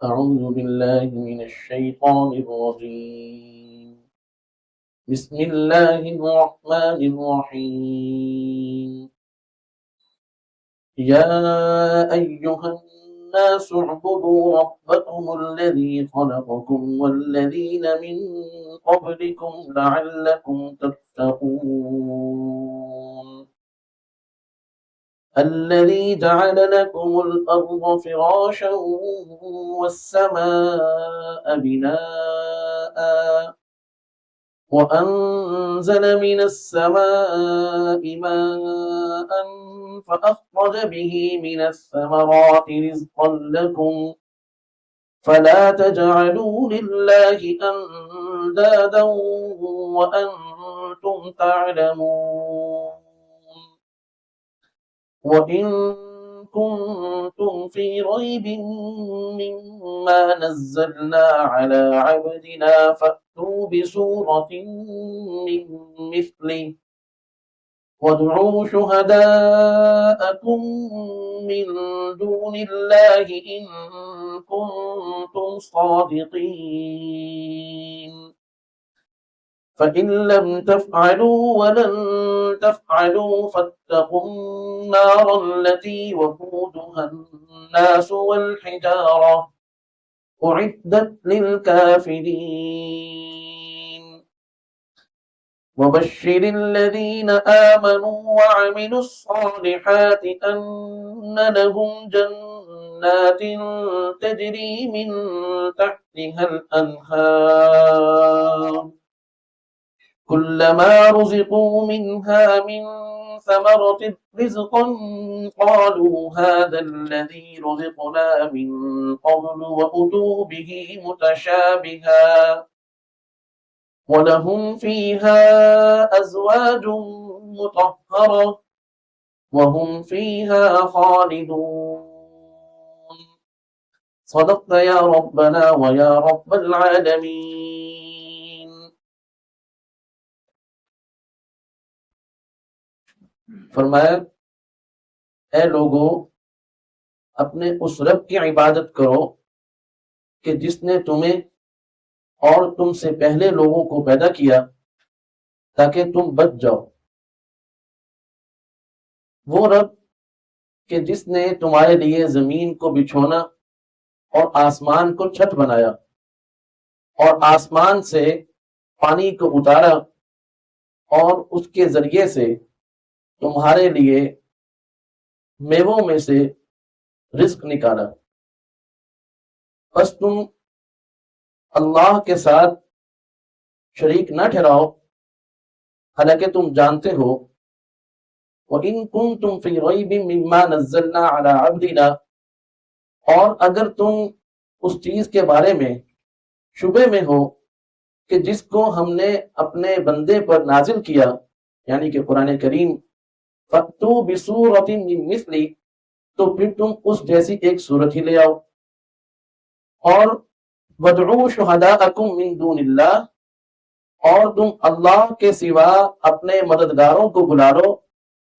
أعوذ بالله من الشيطان الرجيم. بسم الله الرحمن الرحيم. يا أيها الناس اعبدوا ربكم الذي خلقكم والذين من قبلكم لعلكم تتقون. الذي جعل لكم الأرض فراشا والسماء بناء وأنزل من السماء ماء فأخرج به من الثمرات رزقا لكم فلا تجعلوا لله أندادا وأنتم تعلمون. وإن كنتم في ريب مما نزلنا على عبدنا فأتوا بسورة من مثله وادعوا شهداءكم من دون الله إن كنتم صادقين. فإن لم تفعلوا ولن تفعلوا فاتقوا النار التي وقودها الناس والحجارة أعدت للكافرين. وبشر الذين آمنوا وعملوا الصالحات أن لهم جنات تجري من تحتها الأنهار كلما رزقوا منها من ثمرة رزقا قالوا هذا الذي رزقنا من قبل وأتوا به متشابها ولهم فيها أزواج مطهرة وهم فيها خالدون. صدقت يا ربنا ويا رب العالمين. فرمایا اے لوگو اپنے اس رب کی عبادت کرو کہ جس نے تمہیں اور تم سے پہلے لوگوں کو پیدا کیا تاکہ تم بچ جاؤ. وہ رب کہ جس نے تمہارے لیے زمین کو بچھونا اور آسمان کو چھت بنایا اور آسمان سے پانی کو اتارا اور اس کے ذریعے سے تمہارے لیے میووں میں سے رزق نکالا. بس تم اللہ کے ساتھ شریک نہ ٹھہراؤ حالانکہ تم جانتے ہو. وَإِن كُنتُمْ فِي رَيْبٍ مِّمَّا نَزَّلْنَا عَلَىٰ عَبْدِنَا اور اگر تم اس چیز کے بارے میں شبے میں ہو کہ جس کو ہم نے اپنے بندے پر نازل کیا یعنی کہ قرآن کریم فَأْتُوا بِسُورَةٍ مِّن مِّثْلِهِ تو پھر تم اس جیسی ایک صورت ہی لے آؤ. اور وَادْعُوا شُهَدَاءَكُم مِّن دُونِ اللَّهِ اور تم اللہ کے سوا اپنے مددگاروں کو بلا لو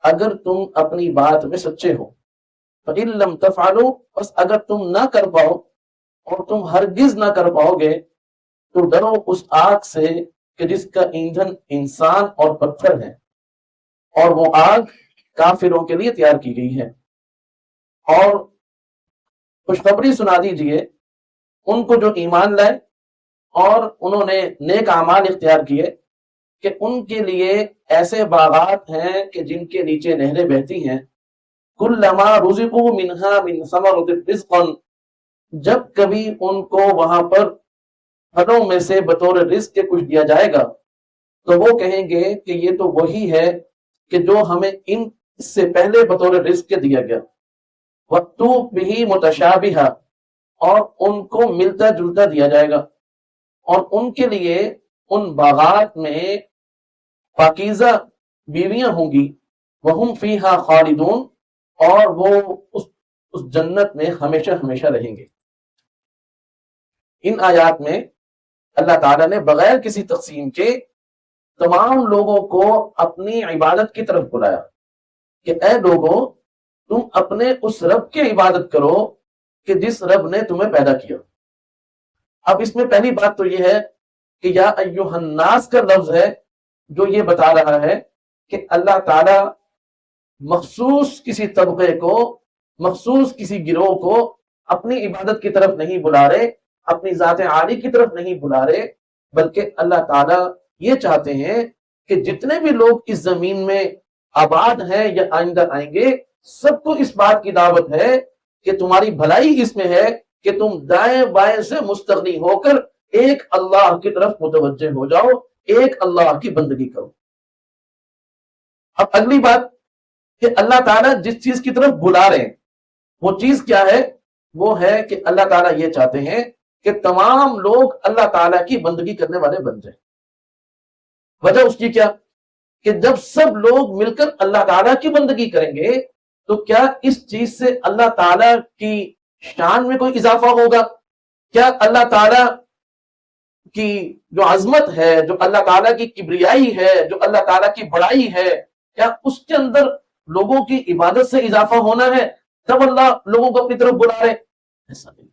اگر تم اپنی بات میں سچے ہو. فَإِن لَّمْ تَفْعَلُوا بس اگر تم نہ کر پاؤ اور تم ہرگز نہ کر پاؤ گے تو ڈرو اس آگ سے کہ جس کا ایندھن انسان اور پتھر ہے اور وہ آگ کافروں کے لیے تیار کی گئی ہے. اور خوشخبری سنا دیجئے ان کو جو ایمان لائے اور انہوں نے نیک اعمال اختیار کیے کہ ان کے لیے ایسے باغات ہیں کہ جن کے نیچے نہریں بہتی ہیں. کلما رزقوا منہا من ثمرۃ رزقا جب کبھی ان کو وہاں پر پھلوں میں سے بطور رزق کے کچھ دیا جائے گا تو وہ کہیں گے کہ یہ تو وہی ہے کہ جو ہمیں اس سے پہلے بطور رزق کے دیا گیا. وَأْتُوا بِهِ مُتَشَابِهًا اور ان کو ملتا جلتا دیا جائے گا اور ان کے لیے ان باغات میں پاکیزہ بیویاں ہوں گی. وَهُمْ فِيهَا خَالِدُونَ اور وہ اس جنت میں ہمیشہ ہمیشہ رہیں گے. ان آیات میں اللہ تعالیٰ نے بغیر کسی تقسیم کے تمام لوگوں کو اپنی عبادت کی طرف بلایا کہ اے لوگوں تم اپنے اس رب کی عبادت کرو کہ جس رب نے تمہیں پیدا کیا. اب اس میں پہلی بات تو یہ ہے کہ یا ایھا الناس کا لفظ ہے جو یہ بتا رہا ہے کہ اللہ تعالی مخصوص کسی طبقے کو، مخصوص کسی گروہ کو اپنی عبادت کی طرف نہیں بلا رہے، اپنی ذات عالی کی طرف نہیں بلا رہے، بلکہ اللہ تعالی یہ چاہتے ہیں کہ جتنے بھی لوگ اس زمین میں آباد ہیں یا آئندہ آئیں گے، سب کو اس بات کی دعوت ہے کہ تمہاری بھلائی اس میں ہے کہ تم دائیں بائیں سے مستغنی ہو کر ایک اللہ کی طرف متوجہ ہو جاؤ، ایک اللہ کی بندگی کرو. اب اگلی بات کہ اللہ تعالیٰ جس چیز کی طرف بلا رہے ہیں وہ چیز کیا ہے؟ وہ ہے کہ اللہ تعالیٰ یہ چاہتے ہیں کہ تمام لوگ اللہ تعالیٰ کی بندگی کرنے والے بن جائیں. وجہ اس کی کیا؟ کہ جب سب لوگ مل کر اللہ تعالیٰ کی بندگی کریں گے تو کیا اس چیز سے اللہ تعالیٰ کی شان میں کوئی اضافہ ہوگا؟ کیا اللہ تعالیٰ کی جو عظمت ہے، جو اللہ تعالیٰ کی کبریائی ہے، جو اللہ تعالیٰ کی بڑائی ہے، کیا اس کے اندر لوگوں کی عبادت سے اضافہ ہونا ہے تب اللہ لوگوں کو اپنی طرف بلا رہے؟ ایسا نہیں.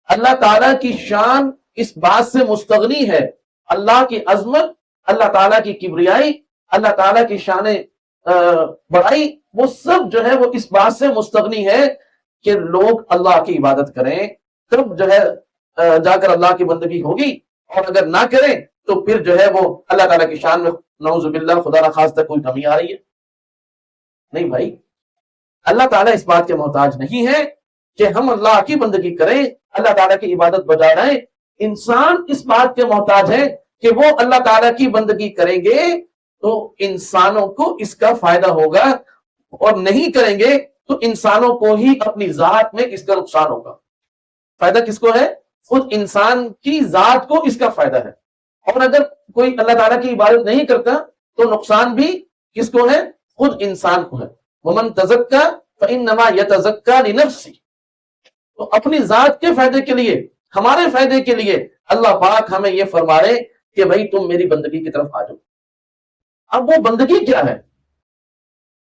اللہ تعالیٰ کی شان اس بات سے مستغنی ہے، اللہ کی عظمت، اللہ تعالیٰ کی کبریائی، اللہ تعالیٰ کی شان بڑائی، وہ سب جو ہے وہ اس بات سے مستغنی ہے کہ لوگ اللہ کی عبادت کریں، تب جو ہے جا کر اللہ کی بندگی ہوگی، اور اگر نہ کریں تو پھر جو ہے وہ اللہ تعالیٰ کی شان میں نعوذ باللہ خدا نہ خواستہ کوئی کمی آ رہی ہے. نہیں بھائی، اللہ تعالیٰ اس بات کے محتاج نہیں ہے کہ ہم اللہ کی بندگی کریں، اللہ تعالیٰ کی عبادت بجا رہے. انسان اس بات کے محتاج ہے کہ وہ اللہ تعالیٰ کی بندگی کریں گے تو انسانوں کو اس کا فائدہ ہوگا، اور نہیں کریں گے تو انسانوں کو ہی اپنی ذات میں اس کا نقصان ہوگا. فائدہ کس کو ہے؟ خود انسان کی ذات کو اس کا فائدہ ہے. اور اگر کوئی اللہ تعالیٰ کی عبادت نہیں کرتا تو نقصان بھی کس کو ہے؟ خود انسان کو ہے. وَمَن تَزَكَّىٰ فَإِنَّمَا يَتَزَكَّىٰ لِنَفْسِهِ. تو اپنی ذات کے فائدے کے لیے، ہمارے فائدے کے لیے اللہ پاک ہمیں یہ فرما رہے کہ بھائی تم میری بندگی کی طرف آ جاؤ. اب وہ بندگی کیا ہے؟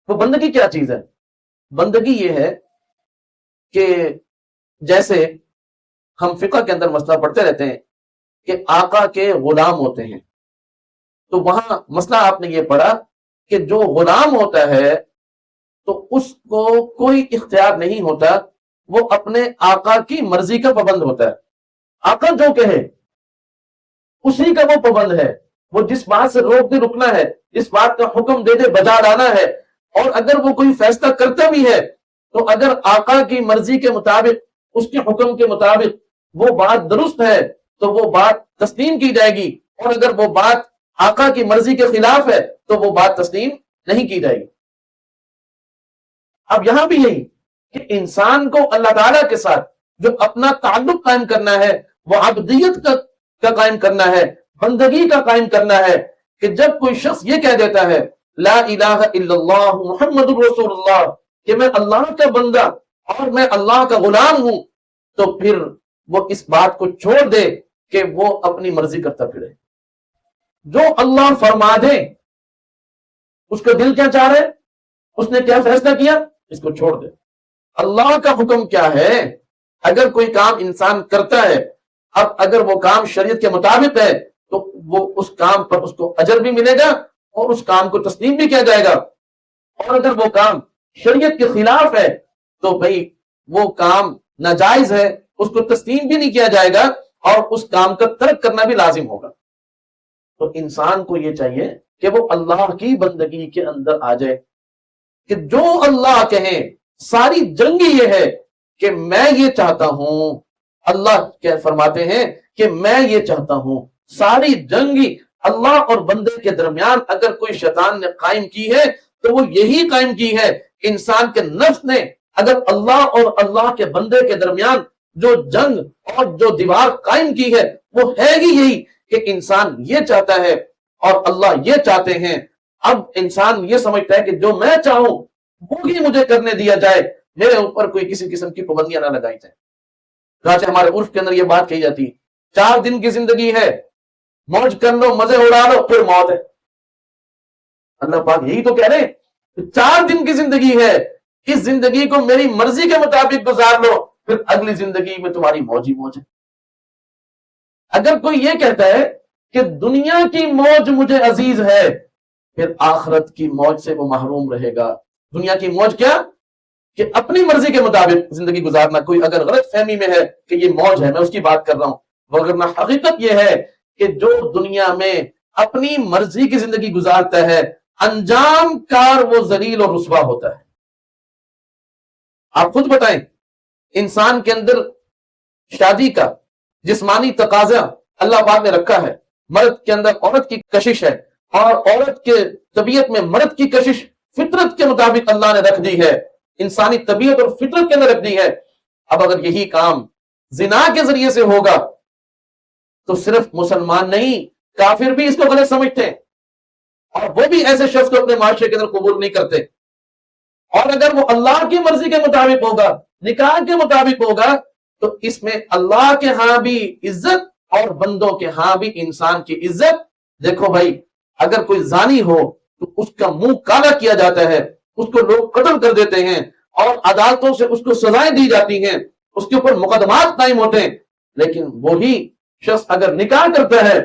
وہ بندگی کیا چیز ہے؟ بندگی یہ ہے کہ جیسے ہم فقہ کے اندر مسئلہ پڑھتے رہتے ہیں کہ آقا کے غلام ہوتے ہیں، تو وہاں مسئلہ آپ نے یہ پڑھا کہ جو غلام ہوتا ہے تو اس کو کوئی اختیار نہیں ہوتا، وہ اپنے آقا کی مرضی کا پابند ہوتا ہے. آقا جو کہے اسی کا وہ پابند ہے، وہ جس بات سے روک دے رکنا ہے، جس بات کا حکم دے دے بجا لانا ہے. اور اگر وہ کوئی فیصلہ کرتا بھی ہے تو اگر آقا کی مرضی کے مطابق، اس کے حکم کے مطابق وہ بات درست ہے تو وہ بات تسلیم کی جائے گی، اور اگر وہ بات آقا کی مرضی کے خلاف ہے تو وہ بات تسلیم نہیں کی جائے گی. اب یہاں بھی یہی کہ انسان کو اللہ تعالیٰ کے ساتھ جو اپنا تعلق قائم کرنا ہے وہ عبدیت کا قائم کرنا ہے، بندگی کا قائم کرنا ہے. کہ جب کوئی شخص یہ کہہ دیتا ہے لا الہ الا اللہ محمد رسول اللہ، کہ میں اللہ کا بندہ اور میں اللہ کا غلام ہوں، تو پھر وہ اس بات کو چھوڑ دے کہ وہ اپنی مرضی کرتا پھرے. جو اللہ فرما دے، اس کا دل کیا چاہ رہا ہے، اس نے کیا فیصلہ کیا، اس کو چھوڑ دے. اللہ کا حکم کیا ہے؟ اگر کوئی کام انسان کرتا ہے، اب اگر وہ کام شریعت کے مطابق ہے تو وہ اس کام پر اس کو اجر بھی ملے گا اور اس کام کو تسلیم بھی کیا جائے گا. اور اگر وہ کام شریعت کے خلاف ہے تو بھئی وہ کام ناجائز ہے، اس کو تسلیم بھی نہیں کیا جائے گا اور اس کام کا ترک کرنا بھی لازم ہوگا. تو انسان کو یہ چاہیے کہ وہ اللہ کی بندگی کے اندر آ جائے کہ جو اللہ کہیں. ساری جنگ یہ ہے کہ میں یہ چاہتا ہوں، اللہ کیا فرماتے ہیں کہ میں یہ چاہتا ہوں. ساری جنگ اللہ اور بندے کے درمیان اگر کوئی شیطان نے قائم کی ہے تو وہ یہی قائم کی ہے. انسان کے نفس نے اگر اللہ اور اللہ کے بندے کے درمیان جو جنگ اور جو دیوار قائم کی ہے وہ ہے ہی یہی کہ انسان یہ چاہتا ہے اور اللہ یہ چاہتے ہیں. اب انسان یہ سمجھتا ہے کہ جو میں چاہوں وہی مجھے کرنے دیا جائے، میرے اوپر کوئی کسی قسم کی پابندیاں نہ لگائی جائیں. چنانچہ ہمارے عرف کے اندر یہ بات کہی جاتی ہے 4 دن کی زندگی ہے، موج کر لو، مزے اڑا لو، پھر موت ہے. اللہ پاک یہی تو کہہ رہے ہیں 4 دن کی زندگی ہے، اس زندگی کو میری مرضی کے مطابق گزار لو، پھر اگلی زندگی میں تمہاری موج ہی موج ہے۔ اگر کوئی یہ کہتا ہے کہ دنیا کی موج مجھے عزیز ہے، پھر آخرت کی موج سے وہ محروم رہے گا۔ دنیا کی موج کیا؟ کہ اپنی مرضی کے مطابق زندگی گزارنا۔ کوئی اگر غلط فہمی میں ہے کہ یہ موج ہے، میں اس کی بات کر رہا ہوں، وگرنہ حقیقت یہ ہے کہ جو دنیا میں اپنی مرضی کی زندگی گزارتا ہے، انجام کار وہ ذلیل اور رسوا ہوتا ہے۔ آپ خود بتائیں، انسان کے اندر شادی کا جسمانی تقاضا اللہ پاک نے رکھا ہے، مرد کے اندر عورت کی کشش ہے، اور عورت کے طبیعت میں مرد کی کشش فطرت کے مطابق اللہ نے رکھ دی ہے، انسانی طبیعت اور فطرت کے اندر رکھ دی ہے۔ اب اگر یہی کام زنا کے ذریعے سے ہوگا تو صرف مسلمان نہیں، کافر بھی اس کو غلط سمجھتے ہیں، اور وہ بھی ایسے شخص کو اپنے معاشرے کے اندر قبول نہیں کرتے۔ اور اگر وہ اللہ کی مرضی کے مطابق ہوگا، نکاح کے مطابق ہوگا، تو اس میں اللہ کے ہاں بھی عزت اور بندوں کے ہاں بھی انسان کی عزت۔ دیکھو بھائی، اگر کوئی زانی ہو تو اس کا منہ کالا کیا جاتا ہے، اس کو لوگ قتل کر دیتے ہیں، اور عدالتوں سے اس کو سزائیں دی جاتی ہیں، اس کے اوپر مقدمات قائم ہوتے ہیں۔ لیکن وہی شخص اگر نکاح کرتا ہے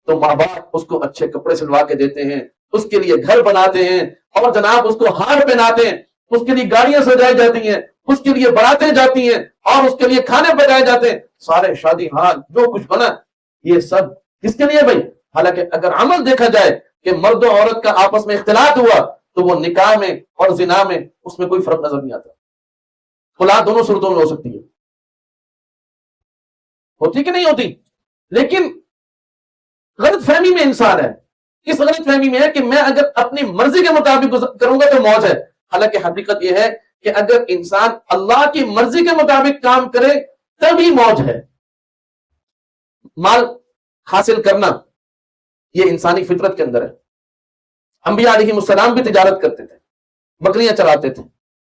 تو ماں باپ اس کو اچھے کپڑے سلوا کے دیتے ہیں، اس کے لیے گھر بناتے ہیں، اور جناب اس کو ہار پہناتے ہیں، اس کے لیے گاڑیاں سجائی جاتی ہیں، اس کے لیے باراتیں جاتی ہیں، اور اس کے لیے کھانے پکائے جاتے ہیں، سارے شادی ہار جو کچھ بنا، یہ سب کس کے لیے بھائی؟ حالانکہ اگر عمل دیکھا جائے کہ مرد و عورت کا آپس میں اختلاط ہوا تو وہ نکاح میں اور زنا میں اس میں کوئی فرق نظر نہیں آتا۔ خلا دونوں صورتوں میں ہو سکتی ہے، ہوتی کہ نہیں ہوتی؟ لیکن غلط فہمی میں انسان ہے، اس غلط فہمی میں ہے کہ میں اگر اپنی مرضی کے مطابق کروں گا تو موج ہے۔ حالانکہ حقیقت یہ ہے کہ اگر انسان اللہ کی مرضی کے مطابق کام کرے تبھی موج ہے۔ مال حاصل کرنا یہ انسانی فطرت کے اندر ہے۔ انبیاء علیہ السلام بھی تجارت کرتے تھے، بکریاں چراتے تھے،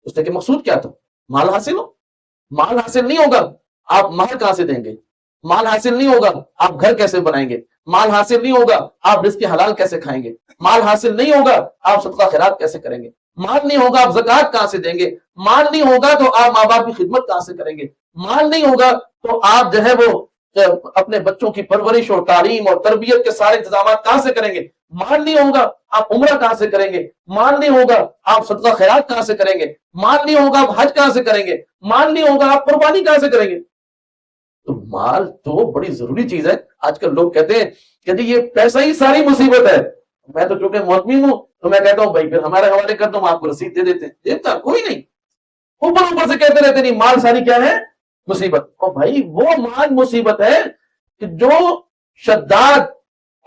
اس کے مقصود کیا تھا؟ مال حاصل ہو۔ مال حاصل نہیں ہوگا آپ مہر کہاں سے دیں گے؟ مال حاصل نہیں ہوگا آپ گھر کیسے بنائیں گے؟ مال حاصل نہیں ہوگا آپ رزق حلال کیسے کھائیں گے؟ مال حاصل نہیں ہوگا آپ صدقہ خیرات کیسے کریں گے؟ مال نہیں ہوگا آپ زکوٰۃ کہاں سے دیں گے؟ مال نہیں ہوگا تو آپ ماں باپ کی خدمت کہاں سے کریں گے؟ مال نہیں ہوگا تو آپ جو ہے وہ اپنے بچوں کی پرورش اور تعلیم اور تربیت کے سارے انتظامات کہاں سے کریں گے؟ مال نہیں ہوگا آپ عمرہ کہاں سے کریں گے؟ مال نہیں ہوگا آپ صدقہ خیرات کہاں سے کریں گے؟ مال نہیں ہوگا آپ حج کہاں سے کریں گے؟ مال نہیں ہوگا آپ قربانی کہاں سے کریں گے؟ تو مال تو بڑی ضروری چیز ہے۔ آج کل لوگ کہتے ہیں کہ جی یہ پیسہ ہی ساری مصیبت ہے۔ میں تو چونکہ محتمم ہوں تو میں کہتا ہوں بھائی پھر ہمارے حوالے کر دو، ہم آپ کو رسید دے دیتے ہیں۔ دیتا کوئی نہیں، اوپر سے کہتے رہتے نہیں مال ساری کیا ہے؟ مصیبت۔ اور بھائی وہ مال مصیبت ہے کہ جو شداد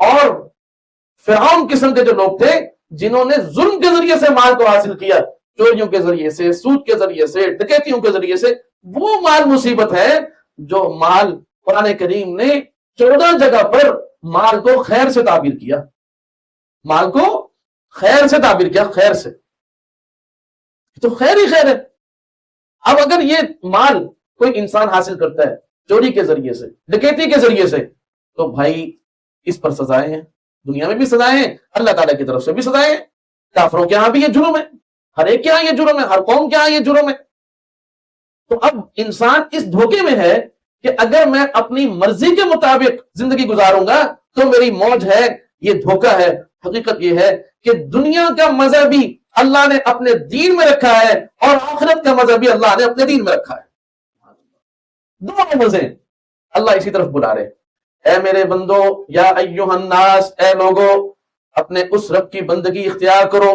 اور فرعون قسم کے جو لوگ تھے جنہوں نے ظلم کے ذریعے سے مال کو حاصل کیا، چوریوں کے ذریعے سے، سود کے ذریعے سے، ڈکیتیوں کے ذریعے سے، وہ مال مصیبت ہے۔ جو مال قرآن کریم نے 14 جگہ پر مال کو خیر سے تعبیر کیا، مال کو خیر سے تعبیر کیا، خیر سے، تو خیر ہی خیر ہے۔ اب اگر یہ مال کوئی انسان حاصل کرتا ہے چوری کے ذریعے سے، ڈکیتی کے ذریعے سے، تو بھائی اس پر سزائیں ہیں، دنیا میں بھی سزائیں ہیں، اللہ تعالیٰ کی طرف سے بھی سزائیں ہیں۔ کافروں کے ہاں بھی یہ جرم ہے، ہر ایک کے ہاں یہ جرم ہے، ہر قوم کے ہاں یہ جرم ہے۔ تو اب انسان اس دھوکے میں ہے کہ اگر میں اپنی مرضی کے مطابق زندگی گزاروں گا تو میری موج ہے، یہ دھوکہ ہے۔ حقیقت یہ ہے کہ دنیا کا مزہ بھی اللہ نے اپنے دین میں رکھا ہے، اور آخرت کا مزہ بھی اللہ نے اپنے دین میں رکھا ہے۔ دونوں مزے اللہ اسی طرف بلا رہے۔ اے میرے بندو، یا ایھا الناس، اے لوگو، اپنے اس رب کی بندگی اختیار کرو۔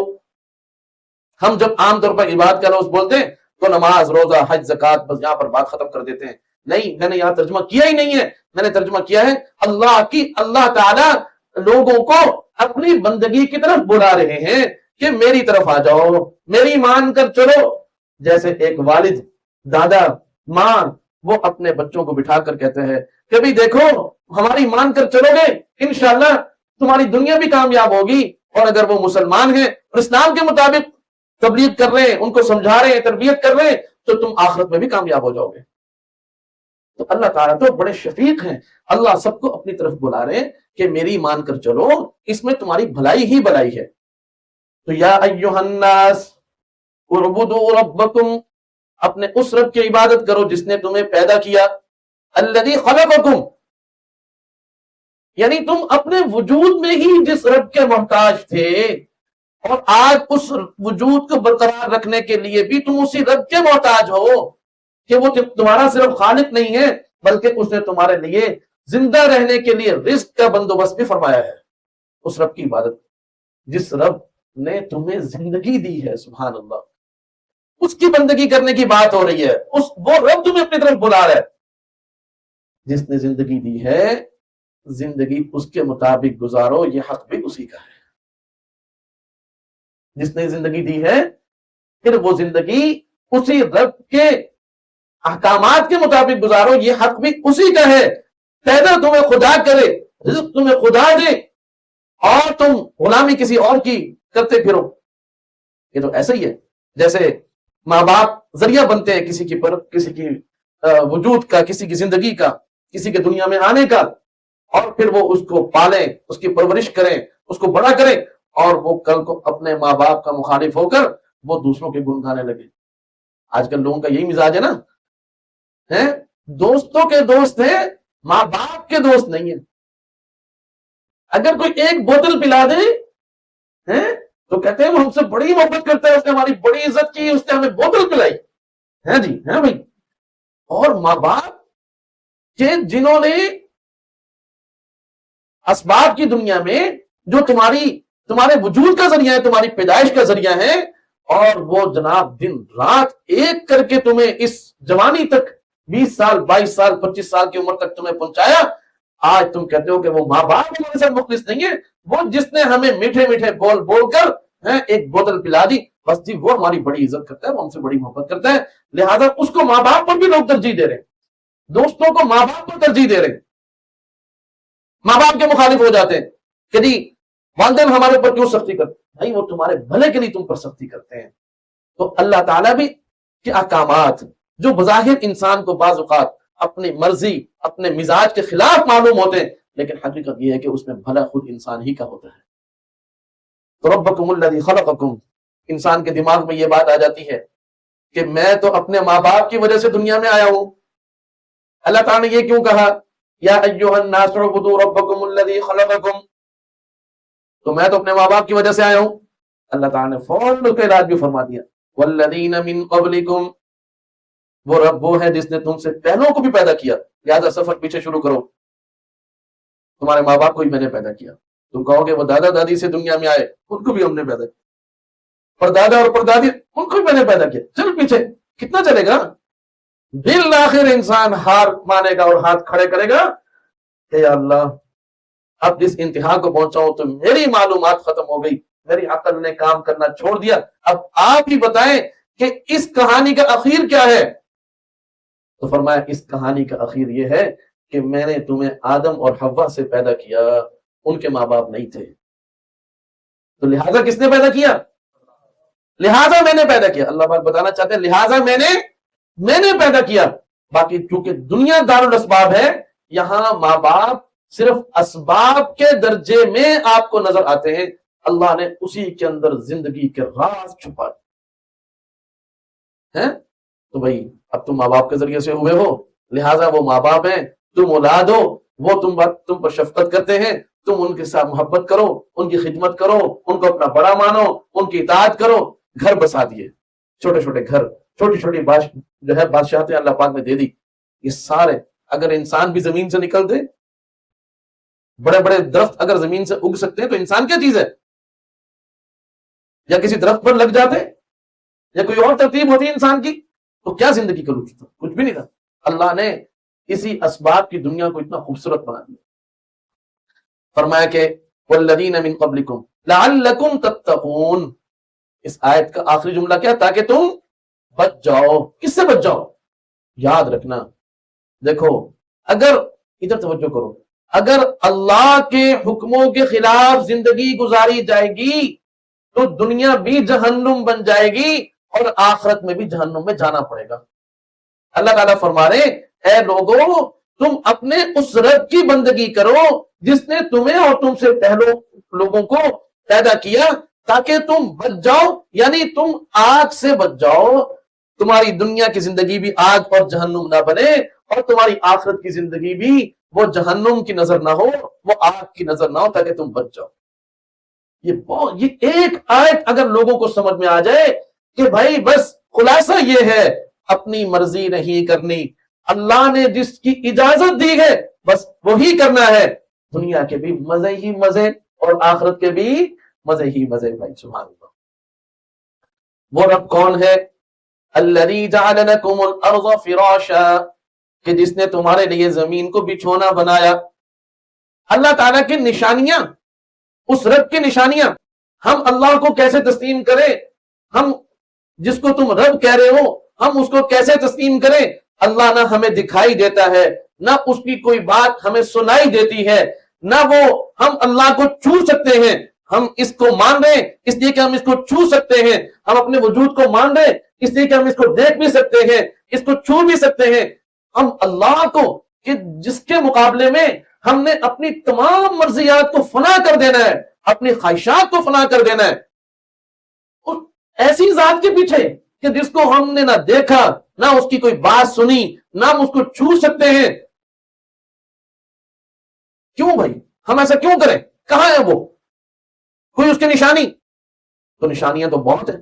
ہم جب عام طور پر عبادت کا لفظ بولتے ہیں تو نماز، روزہ، حج، زکوٰۃ، بس یہاں پر بات ختم کر دیتے ہیں۔ نہیں، میں نے یہاں ترجمہ کیا ہی نہیں ہے، میں نے ترجمہ کیا ہے اللہ تعالیٰ لوگوں کو اپنی بندگی کی طرف بلا رہے ہیں کہ میری طرف آ جاؤ، میری مان کر چلو۔ جیسے ایک والد، دادا، ماں، وہ اپنے بچوں کو بٹھا کر کہتے ہیں کہ بھی دیکھو ہماری مان کر چلو گے انشاءاللہ تمہاری دنیا بھی کامیاب ہوگی، اور اگر وہ مسلمان ہیں اور اسلام کے مطابق تبلیغ کر رہے ہیں، ان کو سمجھا رہے ہیں، تربیت کر رہے ہیں، تو تم آخرت میں بھی کامیاب ہو جاؤ گے۔ تو اللہ تعالیٰ تو بڑے شفیق ہیں، اللہ سب کو اپنی طرف بلا رہے ہیں کہ میری مان کر چلو، اس میں تمہاری بھلائی ہی بھلائی ہے۔ تو یا ایھا الناس اعبدوا ربکم، اپنے اس رب کی عبادت کرو جس نے تمہیں پیدا کیا. الذی خلقکم، یعنی تم اپنے وجود میں ہی جس رب کے محتاج تھے، اور آج اس وجود کو برقرار رکھنے کے لیے بھی تم اسی رب کے محتاج ہو کہ وہ تمہارا صرف خالق نہیں ہے بلکہ اس نے تمہارے لیے زندہ رہنے کے لیے رزق کا بندوبست بھی فرمایا ہے. اس رب کی عبادت، جس رب نے تمہیں زندگی دی ہے، سبحان اللہ، اس کی بندگی کرنے کی بات ہو رہی ہے. وہ رب تمہیں اپنی طرف بلا رہا ہے. جس نے زندگی دی ہے، زندگی اس کے مطابق گزارو، یہ حق بھی اسی کا ہے. جس نے زندگی دی ہے، پھر وہ زندگی اسی رب کے احکامات کے مطابق گزارو، یہ حق بھی اسی کا ہے. پیدا تمہیں خدا کرے، رزق تمہیں خدا دے، اور تم غلامی کسی اور کی کرتے پھرو. یہ تو ایسا ہی ہے جیسے ماں باپ ذریعہ بنتے ہیں کسی کی وجود کا، کسی کی زندگی کا، کسی کے دنیا میں آنے کا، اور پھر وہ اس کو پالیں، اس کی پرورش کریں، اس کو بڑا کریں، اور وہ کل کو اپنے ماں باپ کا مخالف ہو کر وہ دوسروں کے گن گانے لگے. آج کل لوگوں کا یہی مزاج ہے نا، دوستوں کے دوست ہیں، ماں باپ کے دوست نہیں ہیں. اگر کوئی ایک بوتل پلا دے تو کہتے ہیں وہ ہم سے بڑی محبت کرتا ہے، اس نے ہماری بڑی عزت کی، اس نے ہمیں بوتل پلائی ہے جی، ہے بھائی. اور ماں باپ کہ جنہوں نے اسباب کی دنیا میں جو تمہارے وجود کا ذریعہ ہے، تمہاری پیدائش کا ذریعہ ہے، اور وہ جناب دن رات ایک کر کے تمہیں اس جوانی تک 20 سال 22 سال 25 سال کی عمر تک تمہیں پہنچایا. آج تم کہتے ہو کہ وہ ماں باپ ہمارے ساتھ مخلص نہیں ہے، وہ جس نے ہمیں میٹھے میٹھے بول بول کر ایک بوتل پلا دی، بس جی وہ ہماری بڑی عزت کرتا ہے، وہ ہم سے بڑی محبت کرتا ہے. لہذا اس کو ماں باپ پر بھی لوگ ترجیح دے رہے ہیں، دوستوں کو ماں باپ پر ترجیح دے رہے ہیں، ماں باپ کے مخالف ہو جاتے ہیں کہ جی والدین ہمارے اوپر کیوں سختی کرتے ہیں؟ بھائی وہ تمہارے بھلے کے لیے تم پر سختی کرتے ہیں. تو اللہ تعالیٰ بھی کے احکامات جو بظاہر انسان کو بعض اوقات اپنی مرضی، اپنے مزاج کے خلاف معلوم ہوتے ہیں، لیکن حقیقت یہ ہے کہ اس میں بھلا خود انسان ہی کا ہوتا ہے. تو ربکم الذی خلقکم، انسان کے دماغ میں یہ بات آ جاتی ہے کہ میں تو اپنے ماں باپ کی وجہ سے دنیا میں آیا ہوں. اللہ تعالیٰ نے یہ کیوں کہا یا ایھا الناس اعبدوا ربکم الذی خلقکم، تو میں تو اپنے ماں باپ کی وجہ سے آیا ہوں. اللہ تعالیٰ نے فوراً اس کا علاج بھی فرما دیا، والذین من قبلکم، وہ رب وہ ہے جس نے تم سے پہلوں کو بھی پیدا کیا. لہذا سفر پیچھے شروع کرو، تمہارے ماں باپ کو ہی میں نے پیدا کیا. تم کہو گے وہ دادا دادی سے دنیا میں آئے، ان کو بھی ہم نے پیدا کیا، پردادا اور پردادی ان کو بھی میں نے پیدا کیا. چل پیچھے کتنا چلے گا؟ بالآخر انسان ہار مانے گا اور ہاتھ کھڑے کرے گا کہ یا اللہ اب جس انتہا کو پہنچا ہوں تو میری معلومات ختم ہو گئی، میری عقل نے کام کرنا چھوڑ دیا، اب آپ ہی بتائیں کہ اس کہانی کا اخیر کیا ہے؟ تو فرمایا اس کہانی کا اخیر یہ ہے کہ میں نے تمہیں آدم اور حوا سے پیدا کیا، ان کے ماں باپ نہیں تھے، تو لہٰذا کس نے پیدا کیا؟ لہٰذا میں نے پیدا کیا. اللہ پاک بتانا چاہتے ہیں لہٰذا میں نے پیدا کیا. باقی چونکہ دنیا دار الاسباب ہے، یہاں ماں باپ صرف اسباب کے درجے میں آپ کو نظر آتے ہیں، اللہ نے اسی کے اندر زندگی کے راز چھپا ہیں. تو بھائی اب تم ماں باپ کے ذریعے سے ہوئے ہو، لہٰذا وہ ماں باپ ہیں، تم اولاد ہو، وہ تم پر شفقت کرتے ہیں، تم ان کے ساتھ محبت کرو، ان کی خدمت کرو، ان کو اپنا بڑا مانو، ان کی اطاعت کرو. گھر بسا دیے، چھوٹے چھوٹے گھر، چھوٹی چھوٹی جو ہے بادشاہتیں اللہ پاک نے دے دی. یہ سارے اگر انسان بھی زمین سے نکل دے، بڑے بڑے درخت اگر زمین سے اگ سکتے ہیں تو انسان کیا چیز ہے؟ یا کسی درخت پر لگ جاتے، یا کوئی اور ترتیب ہوتی انسان کی تو کیا زندگی کا لطف تھا؟ کچھ بھی نہیں تھا. اللہ نے اسی اسباب کی دنیا کو اتنا خوبصورت بنا دیا. فرمایا کہ والذین من قبلکم لعلکم تتقون. اس آیت کا آخری جملہ کیا؟ تاکہ تم بچ جاؤ. کس سے بچ جاؤ؟ یاد رکھنا، دیکھو اگر ادھر توجہ کرو، اگر اللہ کے حکموں کے خلاف زندگی گزاری جائے گی تو دنیا بھی جہنم بن جائے گی اور آخرت میں بھی جہنم میں جانا پڑے گا. اللہ تعالیٰ فرما رہے اے لوگوں تم اپنے اس رب کی بندگی کرو جس نے تمہیں اور تم سے پہلے لوگوں کو پیدا کیا تاکہ تم بچ جاؤ، یعنی تم آگ سے بچ جاؤ، تمہاری دنیا کی زندگی بھی آگ اور جہنم نہ بنے، اور تمہاری آخرت کی زندگی بھی وہ جہنم کی نظر نہ ہو، وہ آگ کی نظر نہ ہو، تاکہ تم بچ جاؤ۔ یہ ایک آیت اگر لوگوں کو سمجھ میں آ جائے کہ بھائی بس خلاصہ یہ ہے، اپنی مرضی نہیں کرنی، اللہ نے جس کی اجازت دی ہے بس وہی کرنا ہے، دنیا کے بھی مزے ہی مزے اور آخرت کے بھی مزے ہی مزے۔ بھائی سبحان اللہ۔ وہ رب کون ہے؟ الذی جعل لکم الارض فراشا، کہ جس نے تمہارے لیے زمین کو بچھونا بنایا۔ اللہ تعالیٰ کی نشانیاں، اس رب کی نشانیاں ہم اللہ کو کیسے تسلیم کریں؟ ہم جس کو تم رب کہہ رہے ہو ہم اس کو کیسے تسلیم کریں؟ اللہ نہ ہمیں دکھائی دیتا ہے، نہ اس کی کوئی بات ہمیں سنائی دیتی ہے، نہ وہ ہم اللہ کو چھو سکتے ہیں۔ ہم اس کو مان رہے ہیں اس لیے کہ ہم اس کو چھو سکتے ہیں، ہم اپنے وجود کو مان رہے ہیں اس لیے کہ ہم اس کو دیکھ بھی سکتے ہیں، اس کو چھو بھی سکتے ہیں۔ ہم اللہ کو کہ جس کے مقابلے میں ہم نے اپنی تمام مرضیات کو فنا کر دینا ہے، اپنی خواہشات کو فنا کر دینا ہے، ایسی ذات کے پیچھے کہ جس کو ہم نے نہ دیکھا، نہ اس کی کوئی بات سنی، نہ ہم اس کو چھو سکتے ہیں۔ کیوں بھائی ہم ایسا کیوں کریں؟ کہاں ہے وہ؟ کوئی اس کی نشانی؟ تو نشانیاں تو بہت ہیں،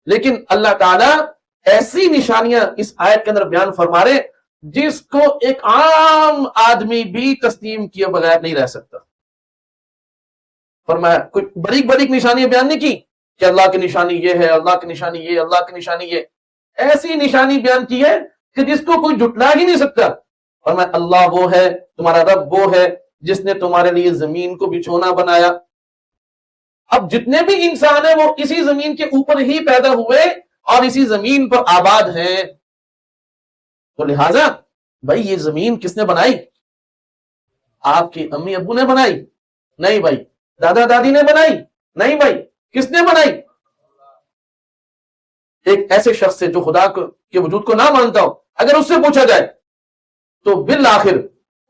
لیکن اللہ تعالیٰ ایسی نشانیاں اس آیت کے اندر بیان فرما رہے جس کو ایک عام آدمی بھی تسلیم کیے بغیر نہیں رہ سکتا۔ فرمایا کوئی بریک بریک نشانیاں بیان نہیں کی کہ اللہ کی نشانی یہ ہے، اللہ کی نشانی یہ، اللہ کی نشانی یہ، ایسی نشانی بیان کی ہے کہ جس کو کوئی جھٹلا ہی نہیں سکتا۔ فرمایا اللہ وہ ہے، تمہارا رب وہ ہے جس نے تمہارے لیے زمین کو بچھونا بنایا۔ اب جتنے بھی انسان ہیں وہ اسی زمین کے اوپر ہی پیدا ہوئے اور اسی زمین پر آباد ہیں، تو لہٰذا بھائی یہ زمین کس نے بنائی؟ آپ کی امی ابو نے بنائی؟ نہیں بھائی۔ دادا دادی نے بنائی؟ نہیں بھائی۔ کس نے بنائی؟ ایک ایسے شخص سے جو خدا کے وجود کو نہ مانتا ہو، اگر اس سے پوچھا جائے تو بالآخر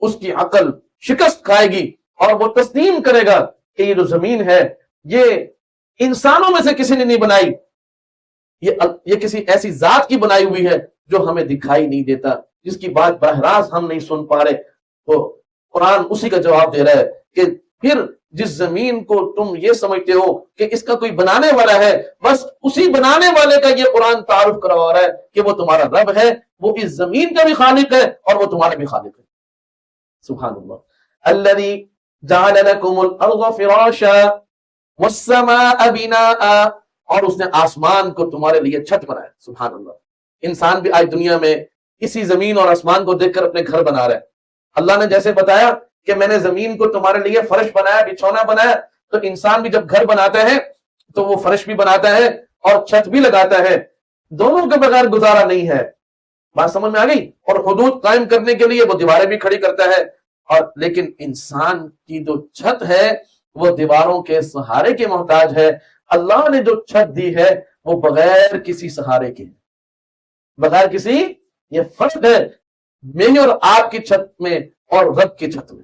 اس کی عقل شکست کھائے گی اور وہ تسلیم کرے گا کہ یہ جو زمین ہے یہ انسانوں میں سے کسی نے نہیں بنائی، یہ کسی ایسی ذات کی بنائی ہوئی ہے جو ہمیں دکھائی نہیں دیتا، جس کی بات براہ راست ہم نہیں سن پا رہے۔ تو قرآن اسی کا جواب دے رہا ہے کہ پھر جس زمین کو تم یہ سمجھتے ہو کہ اس کا کوئی بنانے والا ہے، بس اسی بنانے والے کا یہ قرآن تعارف کروا رہا ہے کہ وہ تمہارا رب ہے، وہ اس زمین کا بھی خالق ہے اور وہ تمہارا بھی خالق ہے۔ سبحان اللہ۔ الذی جعل لکم الارض فراشا والسماء بناء، اور اس نے آسمان کو تمہارے لیے چھت بنایا۔ سبحان اللہ۔ انسان بھی آج دنیا میں اسی زمین اور آسمان کو دیکھ کر اپنے گھر بنا رہا ہے۔ اللہ نے جیسے بتایا کہ میں نے زمین کو تمہارے لیے فرش بنایا، بچھونا بنایا، تو انسان بھی جب گھر بناتا ہے تو وہ فرش بھی بناتا ہے اور چھت بھی لگاتا ہے، دونوں کے بغیر گزارا نہیں ہے۔ بات سمجھ میں آ گئی؟ اور حدود قائم کرنے کے لیے وہ دیواریں بھی کھڑی کرتا ہے، اور لیکن انسان کی جو چھت ہے وہ دیواروں کے سہارے کے محتاج ہے۔ اللہ نے جو چھت دی ہے وہ بغیر کسی سہارے کے، بغیر کسی، یہ فرق ہے میری اور آپ کی چھت میں اور رب کی چھت میں۔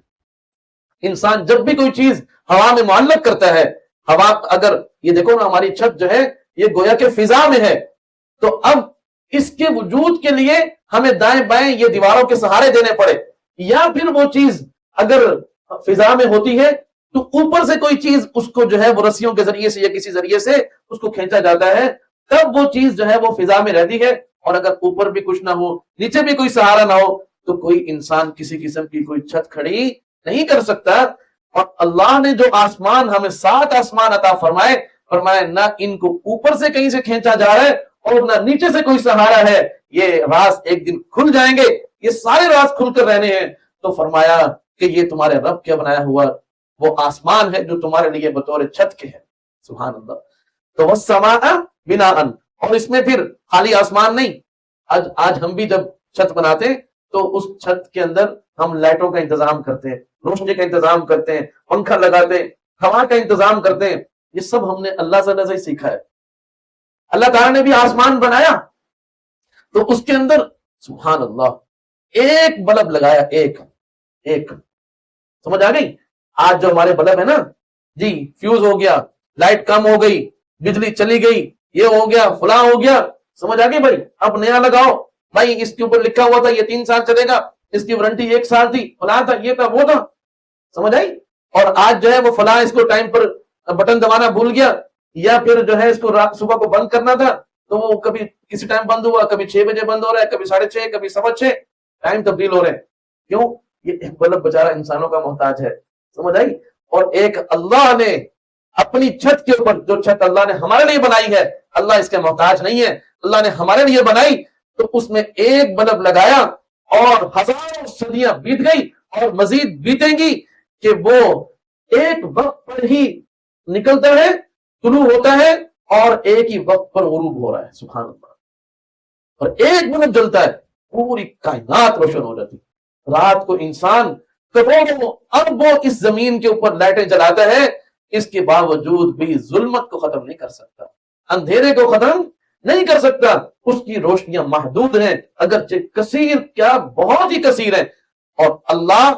انسان جب بھی کوئی چیز ہوا میں معلق کرتا ہے، ہوا اگر یہ دیکھو نا ہماری چھت جو ہے یہ گویا کہ فضا میں ہے، تو اب اس کے وجود کے لیے ہمیں دائیں بائیں یہ دیواروں کے سہارے دینے پڑے، یا پھر وہ چیز اگر فضا میں ہوتی ہے تو اوپر سے کوئی چیز اس کو جو ہے وہ رسیوں کے ذریعے سے یا کسی ذریعے سے اس کو کھینچا جاتا ہے، تب وہ چیز جو ہے وہ فضا میں رہتی ہے۔ اور اگر اوپر بھی کچھ نہ ہو، نیچے بھی کوئی سہارا نہ ہو، تو کوئی انسان کسی قسم کی کوئی چھت کھڑی نہیں کر سکتا۔ اور اللہ نے جو آسمان ہمیں 7 آسمان عطا فرمائے، فرمایا نہ ان کو اوپر سے کہیں سے کھینچا جا رہا ہے اور نہ نیچے سے کوئی سہارا ہے، یہ راز ایک دن کھل جائیں گے، یہ سارے راز کھل کر رہنے ہیں۔ تو فرمایا کہ یہ تمہارے رب کیا بنایا ہوا وہ آسمان ہے جو تمہارے لیے بطور چھت کے ہے۔ سبحان اللہ۔ تو والسماء بناء، اور اس میں پھر خالی آسمان نہیں، آج ہم بھی جب چھت بناتے ہیں تو اس چھت کے اندر ہم لائٹوں کا انتظام کرتے ہیں، روشنی کا انتظام کرتے ہیں، پنکھا لگاتے ہیں، ہوا کا انتظام کرتے ہیں، یہ سب ہم نے اللہ سے ہی سیکھا ہے۔ اللہ تعالیٰ نے بھی آسمان بنایا تو اس کے اندر سبحان اللہ ایک بلب لگایا، ایک سمجھ آ گئی؟ آج جو ہمارے بلب ہے نا جی، فیوز ہو گیا، لائٹ کم ہو گئی، بجلی چلی گئی، یہ ہو گیا، فلاں ہو گیا، سمجھ آ گئی بھائی؟ اب نیا لگاؤ بھائی، اس کے اوپر لکھا ہوا تھا یہ 3 سال چلے گا، اس کی وارنٹی 1 سال تھی، فلاں تھا، یہ تھا، وہ تھا، سمجھ آئی؟ اور آج جو ہے وہ فلاں اس کو ٹائم پر بٹن دبانا بھول گیا، یا پھر جو ہے اس کو رات صبح کو بند کرنا تھا تو وہ کبھی کسی ٹائم بند ہوا، کبھی 6 بجے بند ہو رہا ہے، کبھی 6:30، کبھی 6:15، ٹائم تبدیل ہو رہے ہیں. کیوں؟ یہ بلب بیچارہ انسانوں کا محتاج ہے. سمجھ آئی؟ اور ایک اللہ نے اپنی چھت کے اوپر، جو چھت اللہ نے ہمارے لیے بنائی ہے، اللہ اس کے محتاج نہیں ہے، اللہ نے ہمارے لیے بنائی، تو اس میں ایک بلب لگایا اور ہزاروں صدیاں بیت گئی اور مزید بیتیں گی کہ وہ ایک وقت پر ہی نکلتا ہے، طلوع ہوتا ہے، اور ایک ہی وقت پر غروب ہو رہا ہے. سبحان اللہ. اور ایک بلب جلتا ہے، پوری کائنات روشن ہو جاتی. رات کو انسان کروڑوں اربوں اس زمین کے اوپر لائٹیں جلاتا ہے، اس کے باوجود بھی ظلمت کو ختم نہیں کر سکتا، اندھیرے کو ختم نہیں کر سکتا. اس کی روشنیاں محدود ہیں، اگرچہ کثیر، کیا بہت ہی کثیر ہیں. اور اللہ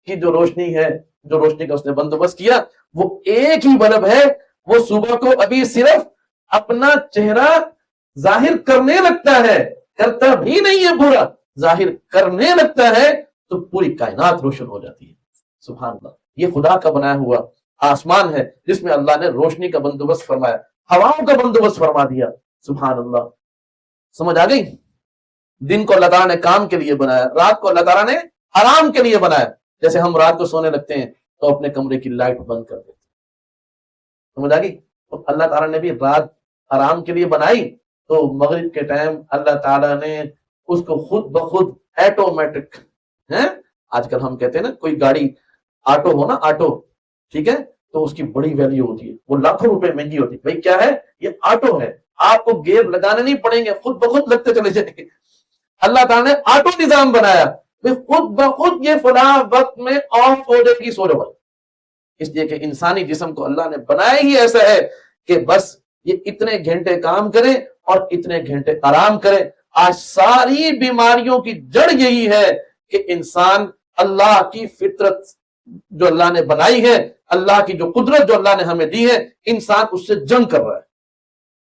کی جو روشنی ہے، جو روشنی کا اس نے بندوبست کیا، وہ ایک ہی بلب ہے. وہ صبح کو ابھی صرف اپنا چہرہ ظاہر کرنے لگتا ہے، کرتا بھی نہیں ہے برا، ظاہر کرنے لگتا ہے تو پوری کائنات روشن ہو جاتی ہے. سبحان اللہ. یہ خدا کا بنایا ہوا آسمان ہے جس میں اللہ نے روشنی کا بندوبست فرمایا، ہواؤں کا بندوبست فرما دیا. سبحان اللہ. سمجھ آ گئی؟ دن کو اللہ تعالیٰ نے کام کے لیے بنایا، رات کو اللہ تعالیٰ نے آرام کے لیے بنایا. جیسے ہم رات کو سونے لگتے ہیں تو اپنے کمرے کی لائٹ بند کر دیتے ہیں. سمجھ آ گئی؟ تو اللہ تعالیٰ نے بھی رات آرام کے لیے بنائی، تو مغرب کے ٹائم اللہ تعالیٰ نے اس کو خود بخود ایٹومیٹک ہے. آج کل ہم کہتے ہیں نا کوئی گاڑی آٹو ہو نا، آٹو، ٹھیک ہے، تو اس کی بڑی ویلیو ہوتی ہے، وہ لاکھوں روپے مہنگی ہوتی ہے. بھائی کیا ہے؟ یہ آٹو ہے، آپ کو گیئر لگانے نہیں پڑیں گے، خود بخود لگتے چلے جائیں گے. اللہ تعالیٰ نے آٹو نظام بنایا، خود بخود یہ فلاں وقت میں آف ہو جائے گی، سو جاؤ. اس لیے کہ انسانی جسم کو اللہ نے بنایا ہی ایسا ہے کہ بس یہ اتنے گھنٹے کام کرے اور اتنے گھنٹے آرام کرے. آج ساری بیماریوں کی جڑ یہی ہے کہ انسان اللہ کی فطرت جو اللہ نے بنائی ہے، اللہ کی جو قدرت جو اللہ نے ہمیں دی ہے، انسان اس سے جنگ کر رہا ہے.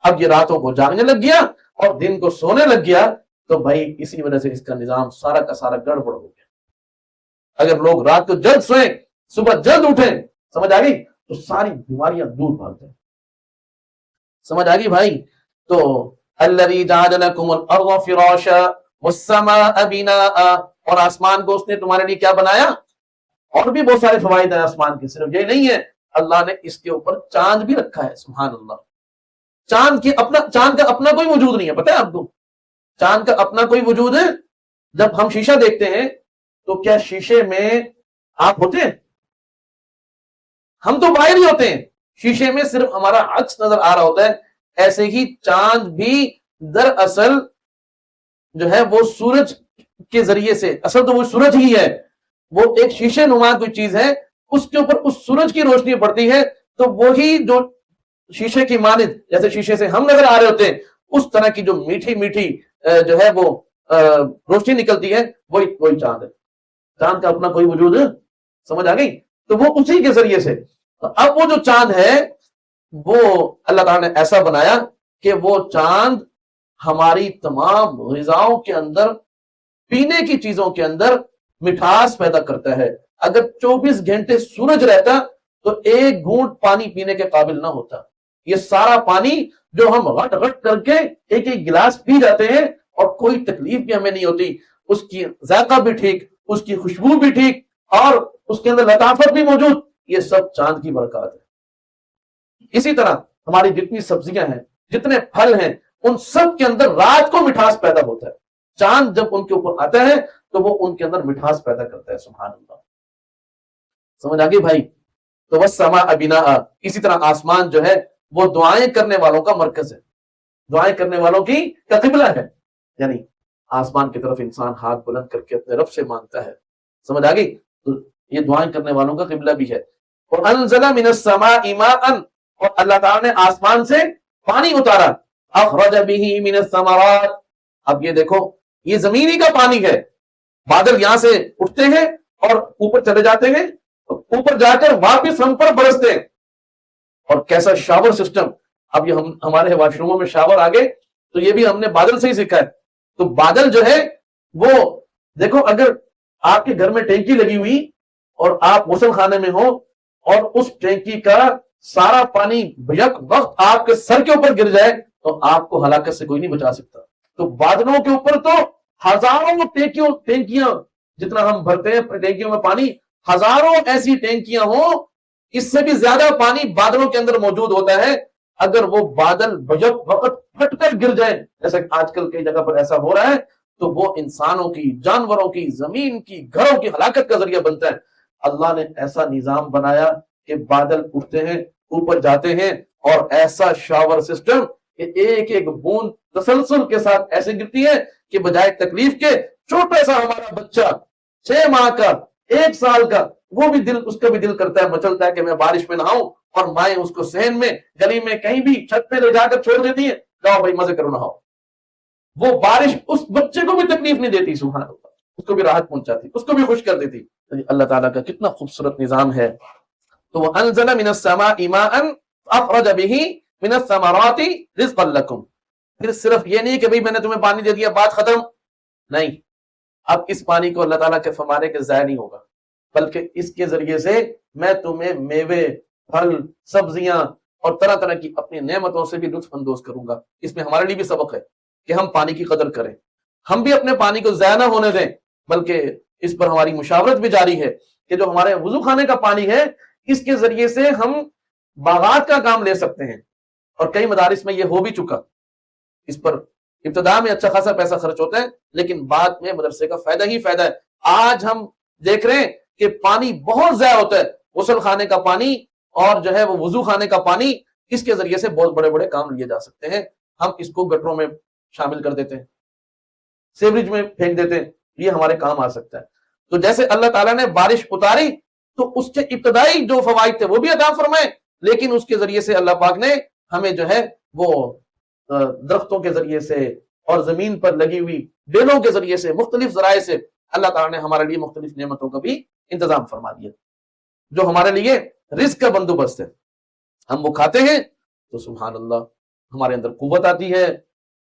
اب یہ راتوں کو جاگنے لگ گیا اور دن کو سونے لگ گیا، تو بھائی اسی وجہ سے اس کا نظام سارا کا سارا گڑبڑ ہو گیا. اگر لوگ رات کو جلد سوئیں، صبح جلد اٹھیں، سمجھ آ گئی، تو ساری بیماریاں دور بھاگ جائیں. سمجھ آ گئی بھائی؟ تو الذی جعل لکم الارض فراشا والسماء بناء، اور آسمان کو اس نے تمہارے لیے کیا بنایا. اور بھی بہت سارے فوائد ہیں آسمان کے، صرف یہ نہیں ہے، اللہ نے اس کے اوپر چاند بھی رکھا ہے. سبحان اللہ. چاند کا اپنا کوئی وجود نہیں ہے، پتہ ہے آپ کو؟ چاند کا اپنا کوئی وجود ہے؟ جب ہم شیشہ دیکھتے ہیں تو کیا شیشے میں آپ ہوتے ہیں؟ ہم تو باہر ہی ہوتے ہیں، شیشے میں صرف ہمارا عکس نظر آ رہا ہوتا ہے. ایسے ہی چاند بھی دراصل جو ہے وہ سورج کے ذریعے سے، اصل تو وہ سورج ہی ہے، وہ ایک شیشے نما کوئی چیز ہے، اس کے اوپر اس سورج کی روشنی پڑتی ہے، تو وہی جو شیشے کی مانند، جیسے شیشے سے ہم نظر آ رہے ہوتے ہیں، اس طرح کی جو میٹھی میٹھی جو ہے وہ روشنی نکلتی ہے، وہی چاند ہے. چاند کا اپنا کوئی وجود ہے؟ سمجھ آ گئی؟ تو وہ اسی کے ذریعے سے. اب وہ جو چاند ہے وہ اللہ تعالیٰ نے ایسا بنایا کہ وہ چاند ہماری تمام غذاؤں کے اندر، پینے کی چیزوں کے اندر مٹھاس پیدا کرتا ہے. اگر 24 گھنٹے سورج رہتا تو ایک گھونٹ پانی پینے کے قابل نہ ہوتا. یہ سارا پانی جو ہم غٹ غٹ کر کے ایک ایک گلاس پی جاتے ہیں اور کوئی تکلیف بھی ہمیں نہیں ہوتی، اس کی ذائقہ بھی ٹھیک، اس کی خوشبو بھی ٹھیک، اور اس کے اندر لطافت بھی موجود، یہ سب چاند کی برکات ہے. اسی طرح ہماری جتنی سبزیاں ہیں، جتنے پھل ہیں، ان سب کے اندر رات کو مٹھاس پیدا ہوتا ہے. چاند جب ان کے اوپر آتا ہے تو وہ ان کے اندر مٹھاس پیدا کرتا ہے. سبحان اللہ. سمجھ آگئی بھائی؟ تو والسماء بناء، اسی طرح آسمان جو ہے وہ دعائیں کرنے والوں کا مرکز ہے، دعائیں کرنے والوں کی کا قبلہ ہے. یعنی آسمان کی طرف انسان ہاتھ بلند کر کے اپنے رب سے مانگتا ہے. سمجھ آگئی؟ تو یہ دعائیں کرنے والوں کا قبلہ بھی ہے. وَأَنزَلَ مِنَ السَّمَاءِ مَاءً، اور اللہ تعالیٰ نے آسمان سے پانی اتارا. اخرج به من الثمرات، اب یہ دیکھو یہ زمینی کا پانی ہے. بادل یہاں سے اٹھتے ہیں اور اوپر چلے جاتے ہیں، اوپر جا کر واپس ہم پر برستے ہیں. اور کیسا شاور سسٹم. اب یہ ہمارے واش روموں میں شاور آ گئے تو یہ بھی ہم نے بادل سے ہی سیکھا ہے. تو بادل جو ہے وہ دیکھو، اگر آپ کے گھر میں ٹینکی لگی ہوئی اور آپ غسل خانے میں ہو اور اس ٹینکی کا سارا پانی یک وقت آپ کے سر کے اوپر گر جائے تو آپ کو ہلاکت سے کوئی نہیں بچا سکتا. تو بادلوں کے اوپر تو ہزاروں ٹینکیاں جتنا ہم بھرتے ہیں ٹینکیوں میں پانی، ہزاروں ایسی ٹینکیاں ہوں، اس سے بھی زیادہ پانی بادلوں کے اندر موجود ہوتا ہے. اگر وہ بادل یک وقت پھٹ کر گر جائے، جیسے آج کل کئی جگہ پر ایسا ہو رہا ہے، تو وہ انسانوں کی، جانوروں کی، زمین کی، گھروں کی ہلاکت کا ذریعہ بنتا ہے. اللہ نے ایسا نظام بنایا کہ بادل اٹھتے ہیں، اوپر جاتے ہیں، اور ایسا شاور سسٹم کہ ایک ایک بوند تسلسل کے ساتھ ایسے گرتی ہے کہ بجائے تکلیف کے چھوٹا سا ہمارا بچہ 6 ماہ کا، 1 سال کا، وہ بھی اس کا بھی دل کرتا ہے، مچلتا ہے کہ میں بارش میں نہاؤں، اور مائیں اس کو صحن میں، گلی میں، کہیں بھی چھت پہ لے جا کر چھوڑ دیتی ہیں، جاؤ بھائی مزے کرو نہاؤ. وہ بارش اس بچے کو بھی تکلیف نہیں دیتی، سبحان اللہ، اس کو بھی راحت پہنچاتی، اس کو بھی خوش کر دیتی. اللہ تعالیٰ کا کتنا خوبصورت نظام ہے. تو وَأَنزَلَ مِنَ السَّمَاءِ مَاءً أَخْرَجَ بِهِ مِنَ الثَّمَرَاتِ رِزْقًا لَكُمْ. پھر صرف یہ نہیں کہ بھئی میں نے تمہیں پانی دے دیا بات ختم، نہیں، اب اس پانی کو اللہ تعالیٰ کے فرمانے کے ضائع نہیں ہوگا، بلکہ اس کے ذریعے سے میں تمہیں میوے، پھل، سبزیاں اور طرح طرح کی اپنی نعمتوں سے بھی لطف اندوز کروں گا. اس میں ہمارے لیے بھی سبق ہے کہ ہم پانی کی قدر کریں، ہم بھی اپنے پانی کو ضائع نہ ہونے دیں، بلکہ اس پر ہماری مشاورت بھی جاری ہے کہ جو ہمارے وضو خانے کا پانی ہے، اس کے ذریعے سے ہم باغات کا کام لے سکتے ہیں. اور کئی مدارس میں یہ ہو بھی چکا. اس پر ابتدا میں اچھا خاصا پیسہ خرچ ہوتا ہے، لیکن بعد میں مدرسے کا فائدہ ہی فائدہ ہے. آج ہم دیکھ رہے ہیں کہ پانی بہت ضائع ہوتا ہے، غسل خانے کا پانی اور جو ہے وہ وضو خانے کا پانی، اس کے ذریعے سے بہت بڑے بڑے کام لیے جا سکتے ہیں. ہم اس کو گٹروں میں شامل کر دیتے ہیں، سیوریج میں پھینک دیتے ہیں، یہ ہمارے کام آ سکتا ہے. تو جیسے اللہ تعالیٰ نے بارش اتاری تو اس کے ابتدائی جو فوائد تھے وہ بھی عطا فرمائے، لیکن اس کے ذریعے سے اللہ پاک نے ہمیں جو ہے وہ درختوں کے ذریعے سے اور زمین پر لگی ہوئی بیلوں کے ذریعے سے، مختلف ذرائع سے اللہ تعالیٰ نے ہمارے لیے مختلف نعمتوں کا بھی انتظام فرما دیا، جو ہمارے لیے رزق کا بندوبست ہے. ہم وہ کھاتے ہیں تو سبحان اللہ ہمارے اندر قوت آتی ہے،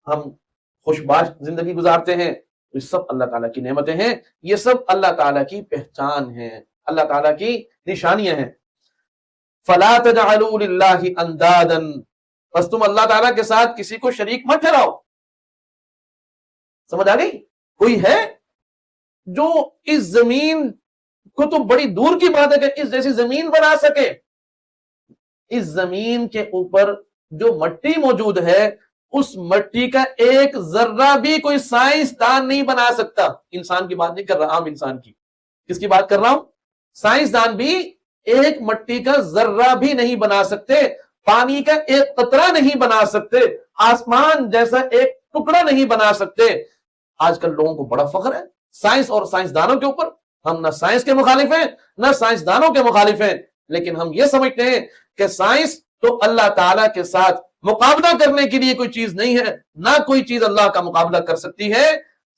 ہم خوش باش زندگی گزارتے ہیں. یہ سب اللہ تعالیٰ کی نعمتیں ہیں، یہ سب اللہ تعالیٰ کی پہچان ہے، اللہ تعالیٰ کی نشانیاں ہیں. فَلَا تَجْعَلُوا لِلَّهِ أَنْدَادًا، بس تم اللہ تعالیٰ کے ساتھ کسی کو شریک مت ٹھہراؤ. سمجھ آ گئی؟ کوئی ہے جو اس زمین کو، تو بڑی دور کی بات ہے کہ اس جیسی زمین بنا سکے. اس زمین کے اوپر جو مٹی موجود ہے، اس مٹی کا ایک ذرہ بھی کوئی سائنسدان نہیں بنا سکتا. انسان کی بات نہیں کر رہا، عام انسان کی. کس کی بات کر رہا ہوں؟ سائنسدان بھی ایک مٹی کا ذرہ بھی نہیں بنا سکتے، پانی کا ایک قطرہ نہیں بنا سکتے، آسمان جیسا ایک ٹکڑا نہیں بنا سکتے. آج کل لوگوں کو بڑا فخر ہے سائنس اور سائنسدانوں کے اوپر. ہم نہ سائنس کے مخالف ہیں نہ سائنسدانوں کے مخالف ہیں، لیکن ہم یہ سمجھتے ہیں کہ سائنس تو اللہ تعالیٰ کے ساتھ مقابلہ کرنے کے لیے کوئی چیز نہیں ہے، نہ کوئی چیز اللہ کا مقابلہ کر سکتی ہے.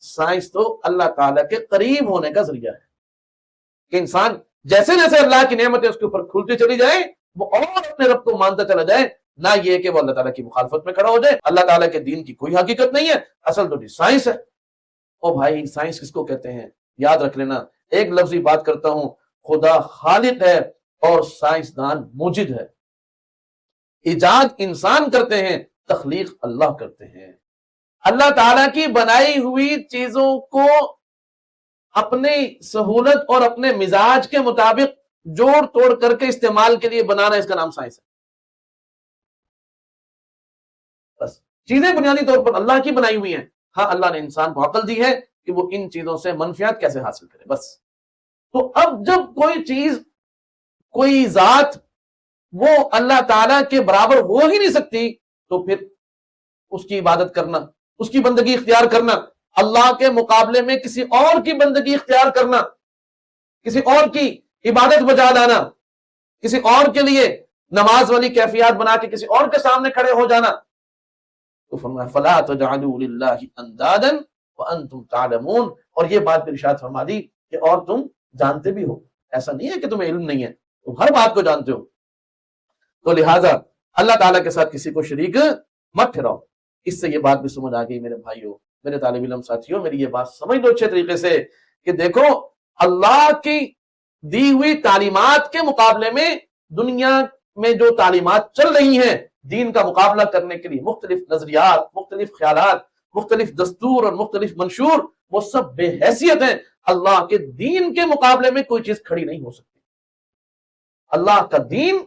سائنس تو اللہ تعالیٰ کے قریب ہونے کا ذریعہ ہے کہ انسان جیسے جیسے اللہ کی نعمتیں اس کے اوپر کھلتی چلی جائیں، وہ اور اپنے رب کو مانتا چلا جائے، نہ یہ کہ وہ اللہ تعالیٰ کی مخالفت میں کھڑا ہو جائے. اللہ تعالیٰ کے دین کی کوئی حقیقت نہیں ہے، اصل تو سائنس ہے. او بھائی، سائنس کس کو کہتے ہیں؟ یاد رکھ لینا، ایک لفظی بات کرتا ہوں، خدا خالق ہے اور سائنسدان موجد ہے. ایجاد انسان کرتے ہیں، تخلیق اللہ کرتے ہیں. اللہ تعالیٰ کی بنائی ہوئی چیزوں کو اپنی سہولت اور اپنے مزاج کے مطابق جوڑ توڑ کر کے استعمال کے لیے بنانا، اس کا نام سائنس ہے. بس چیزیں بنیادی طور پر اللہ کی بنائی ہوئی ہیں. ہاں، اللہ نے انسان کو عقل دی ہے کہ وہ ان چیزوں سے منفعت کیسے حاصل کرے، بس. تو اب جب کوئی چیز، کوئی ذات وہ اللہ تعالیٰ کے برابر ہو ہی نہیں سکتی، تو پھر اس کی عبادت کرنا، اس کی بندگی اختیار کرنا، اللہ کے مقابلے میں کسی اور کی بندگی اختیار کرنا، کسی اور کی عبادت بجا لانا، کسی اور کے لیے نماز والی کیفیات بنا کے کسی اور کے سامنے کھڑے ہو جانا. تو فرمایا فَلَا تَجْعَلُوا لِلَّهِ أَنْدَادًا وَأَنْتُمْ تَعْلَمُونَ. اور یہ بات بھی ارشاد فرما دی کہ اور تم جانتے بھی ہو، ایسا نہیں ہے کہ تمہیں علم نہیں ہے، تم ہر بات کو جانتے ہو. تو لہٰذا اللہ تعالیٰ کے ساتھ کسی کو شریک مت ٹھہراؤ. اس سے یہ بات بھی سمجھ آ گئی میرے بھائیوں، میرے طالب علم ساتھیوں، میری یہ بات سمجھ لو اچھے طریقے سے کہ دیکھو اللہ کی دی ہوئی تعلیمات کے مقابلے میں دنیا میں جو تعلیمات چل رہی ہیں دین کا مقابلہ کرنے کے لیے، مختلف نظریات، مختلف خیالات، مختلف دستور اور مختلف منشور، وہ سب بے حیثیت ہیں۔ اللہ کے دین کے مقابلے میں کوئی چیز کھڑی نہیں ہو سکتی۔ اللہ کا دین،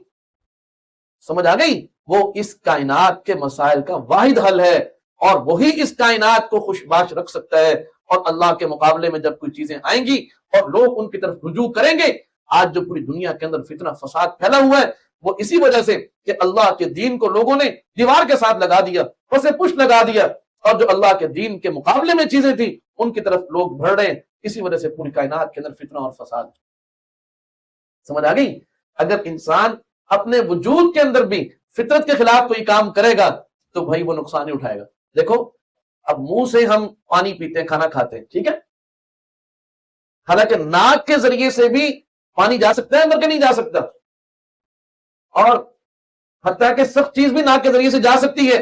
سمجھ آ گئی، وہ اس کائنات کے مسائل کا واحد حل ہے، اور وہی اس کائنات کو خوشباش رکھ سکتا ہے۔ اور اللہ کے مقابلے میں جب کوئی چیزیں آئیں گی اور لوگ ان کی طرف رجوع کریں گے، آج جو پوری دنیا کے اندر فتنہ فساد پھیلا ہوا ہے وہ اسی وجہ سے کہ اللہ کے دین کو لوگوں نے دیوار کے ساتھ لگا دیا، اسے پشت لگا دیا، اور جو اللہ کے دین کے مقابلے میں چیزیں تھیں ان کی طرف لوگ بڑھ رہے ہیں۔ اسی وجہ سے پوری کائنات کے اندر فتنہ اور فساد۔ سمجھ آ گئی؟ اگر انسان اپنے وجود کے اندر بھی فطرت کے خلاف کوئی کام کرے گا تو بھائی وہ نقصان ہی اٹھائے گا۔ دیکھو اب منہ سے ہم پانی پیتے ہیں، کھانا کھاتے ہیں، ٹھیک ہے، حالانکہ ناک کے ذریعے سے بھی پانی جا سکتا ہے اندر کے نہیں جا سکتا، اور حتیٰ کہ سخت چیز بھی ناک کے ذریعے سے جا سکتی ہے،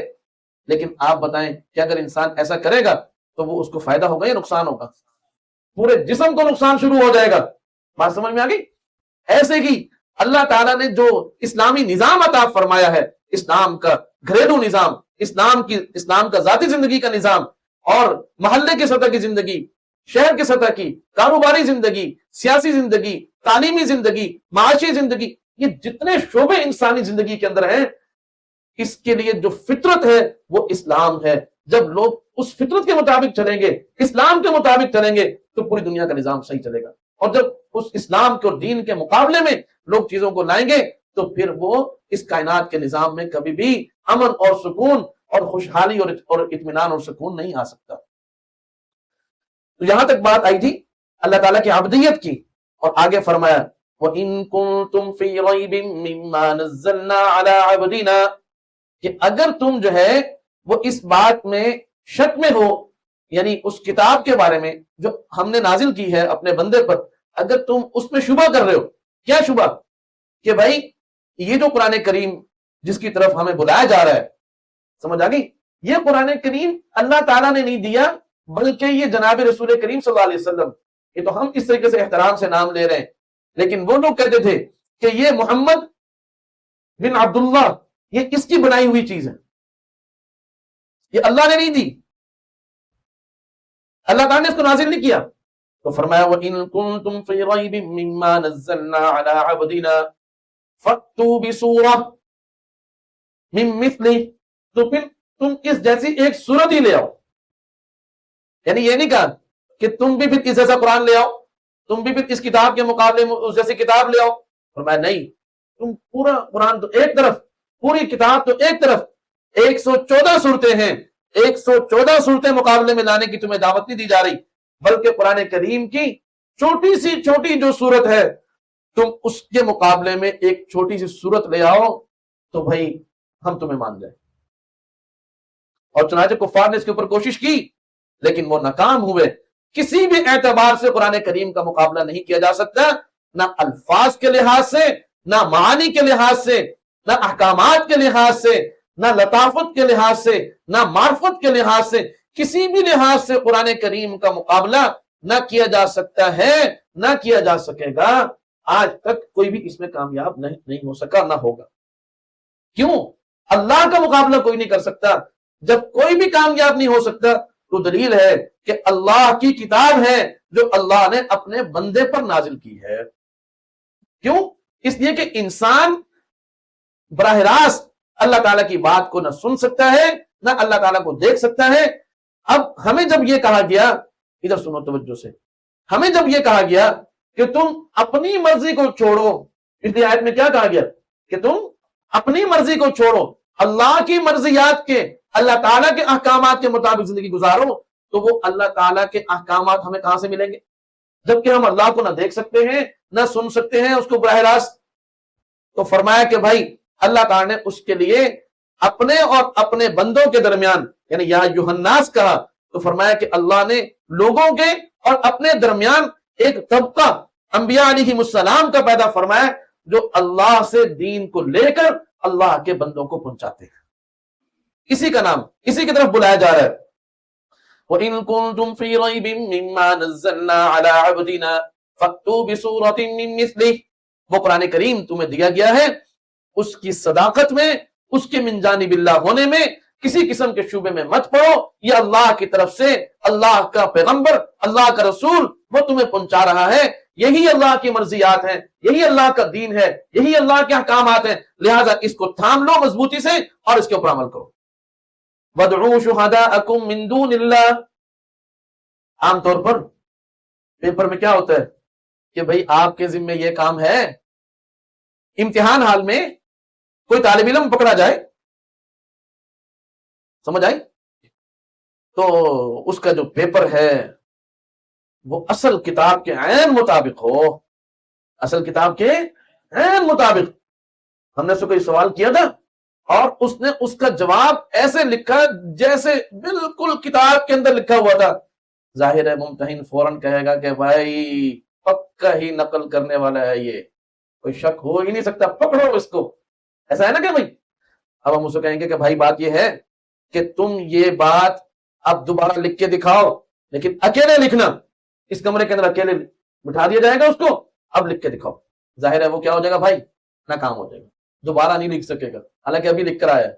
لیکن آپ بتائیں کہ اگر انسان ایسا کرے گا تو وہ اس کو فائدہ ہوگا یا نقصان ہوگا؟ پورے جسم کو نقصان شروع ہو جائے گا۔ بات سمجھ میں آ گئی؟ ایسے ہی اللہ تعالیٰ نے جو اسلامی نظام عطا فرمایا ہے، اسلام کا گھریلو نظام، اسلام کا ذاتی زندگی کا نظام، اور محلے کی سطح کی زندگی، شہر کی سطح کی، کاروباری زندگی، سیاسی زندگی، تعلیمی زندگی، معاشی زندگی، یہ جتنے شعبے انسانی زندگی کے اندر ہیں، اس کے لیے جو فطرت ہے وہ اسلام ہے۔ جب لوگ اس فطرت کے مطابق چلیں گے، اسلام کے مطابق چلیں گے، تو پوری دنیا کا نظام صحیح چلے گا۔ اور جب اس اسلام کے اور دین کے مقابلے میں لوگ چیزوں کو لائیں گے تو پھر وہ اس کائنات کے نظام میں کبھی بھی امن اور سکون اور خوشحالی اور اطمینان اور سکون نہیں آ سکتا۔ تو یہاں تک بات آئی تھی اللہ تعالیٰ کی عبدیت کی، اور آگے فرمایا وَإِن كُنتُمْ فِي رَيْبٍ مِّمَّا نَزَّلْنَا عَلَىٰ عَبْدِنَا، کہ اگر تم جو ہے وہ اس بات میں شک میں ہو، یعنی اس کتاب کے بارے میں جو ہم نے نازل کی ہے اپنے بندے پر، اگر تم اس میں شبہ کر رہے ہو، کیا شبہ؟ کہ بھائی یہ جو قرآن کریم جس کی طرف ہمیں بلایا جا رہا ہے، سمجھ آ گئی، یہ قرآن کریم اللہ تعالیٰ نے نہیں دیا بلکہ یہ جناب رسول کریم صلی اللہ علیہ وسلم، یہ تو ہم اس طریقے سے احترام سے نام لے رہے ہیں، لیکن وہ لوگ کہتے تھے کہ یہ محمد بن عبداللہ، یہ اس کی بنائی ہوئی چیز ہے، یہ اللہ نے نہیں دی، اللہ تعالیٰ نے اس کو نازل نہیں کیا۔ تو فرمایا وَإِن كُنتُمْ فِي رَيْبٍ مِّمَّا نَزَّلْنَا عَلَىٰ عَبْدِنَا فَأْتُوا بِسُورَةٍ مِّن مِّثْلِهِ، تو پھر تم اس جیسی ایک سورت ہی لے آؤ۔ یعنی یہ نہیں کہا کہ تم بھی پھر اس جیسا قرآن لے آؤ، تم بھی پھر اس کتاب کے مقابلے میں اس جیسی کتاب لے آؤ۔ فرمایا نہیں، تم پورا قرآن تو ایک طرف، پوری کتاب تو ایک طرف، 114 صورتیں ہیں، 114 صورتیں مقابلے میں لانے کی تمہیں دعوت نہیں دی جا رہی، بلکہ قرآن کریم کی چھوٹی سی چھوٹی جو صورت ہے تم اس کے مقابلے میں ایک چھوٹی سی صورت لے آؤ تو بھائی ہم تمہیں مان جائیں۔ اور چنانچہ کفار نے اس کے اوپر کوشش کی لیکن وہ ناکام ہوئے۔ کسی بھی اعتبار سے قرآن کریم کا مقابلہ نہیں کیا جا سکتا، نہ الفاظ کے لحاظ سے، نہ معانی کے لحاظ سے، نہ احکامات کے لحاظ سے، نہ لطافت کے لحاظ سے، نہ معرفت کے لحاظ سے، کسی بھی لحاظ سے قرآن کریم کا مقابلہ نہ کیا جا سکتا ہے، نہ کیا جا سکے گا۔ آج تک کوئی بھی اس میں کامیاب نہیں ہو سکا، نہ ہوگا۔ کیوں؟ اللہ کا مقابلہ کوئی نہیں کر سکتا۔ جب کوئی بھی کامیاب نہیں ہو سکتا تو دلیل ہے کہ اللہ کی کتاب ہے جو اللہ نے اپنے بندے پر نازل کی ہے۔ کیوں؟ اس لیے کہ انسان براہ راست اللہ تعالیٰ کی بات کو نہ سن سکتا ہے، نہ اللہ تعالیٰ کو دیکھ سکتا ہے۔ اب ہمیں جب یہ کہا گیا، ادھر سنو توجہ سے، ہمیں جب یہ کہا گیا کہ تم اپنی مرضی کو چھوڑو، اس لیے آیت میں کیا کہا گیا کہ تم اپنی مرضی کو چھوڑو، اللہ کی مرضیات کے، اللہ تعالیٰ کے احکامات کے مطابق زندگی گزارو، تو وہ اللہ تعالیٰ کے احکامات ہمیں کہاں سے ملیں گے جبکہ ہم اللہ کو نہ دیکھ سکتے ہیں، نہ سن سکتے ہیں اس کو براہ راست۔ تو فرمایا کہ بھائی اللہ تعالیٰ نے اس کے لیے اپنے اور اپنے بندوں کے درمیان، یعنی یا ایھا الناس کہا، تو فرمایا کہ اللہ نے لوگوں کے اور اپنے درمیان ایک طبقہ انبیاء علیہم السلام کا پیدا فرمایا جو اللہ سے دین کو لے کر اللہ کے بندوں کو پہنچاتے ہیں۔ اسی کا نام، اسی کی طرف بلایا جا رہا ہے۔ وَإِن كُنتُمْ فِي رَيْبٍ مِّمَّا نَزَّلْنَا عَلَىٰ عَبْدِنَا فَأْتُوا بِسُورَةٍ مِّن مِّثْلِهِ، وہ قرآن کریم تمہیں دیا گیا ہے، اس کی صداقت میں، اس کے من جانب اللہ ہونے میں کسی قسم کے شعبے میں مت پڑو، یہ اللہ کی طرف سے اللہ کا پیغمبر، اللہ کا رسول وہ تمہیں پہنچا رہا ہے، یہی اللہ کی مرضیات ہیں، یہی اللہ کا دین ہے، یہی اللہ کے احکامات ہیں، لہذا اس کو تھام لو مضبوطی سے اور اس کے اوپر عمل کرو۔ وَادْعُوا شُهَدَاءَكُم مِّن دُونِ اللَّهِ، عام طور پر پیپر میں کیا ہوتا ہے کہ بھئی آپ کے ذمہ یہ کام ہے، امتحان حال میں کوئی طالب علم پکڑا جائے، سمجھ آئی، تو اس کا جو پیپر ہے وہ اصل کتاب کے عین مطابق ہو، اصل کتاب کے عین مطابق۔ ہم نے اس سے کوئی سوال کیا تھا اور اس نے اس کا جواب ایسے لکھا جیسے بالکل کتاب کے اندر لکھا ہوا تھا، ظاہر ہے ممتحن فوراً کہے گا کہ بھائی پکا ہی نقل کرنے والا ہے، یہ کوئی شک ہو ہی نہیں سکتا، پکڑو اس کو، ایسا ہے نا کہ بھائی۔ اب ہم اسے کہیں گے کہ بھائی بات یہ ہے کہ تم یہ بات اب دوبارہ لکھ کے دکھاؤ، لیکن اکیلے لکھنا، اس کمرے کے اندر اکیلے بٹھا دیا جائے گا اس کو، اب لکھ کے دکھاؤ، ظاہر ہے وہ کیا ہو جائے گا بھائی، ناکام ہو جائے گا، دوبارہ نہیں لکھ سکے گا، حالانکہ ابھی لکھ کر آیا ہے۔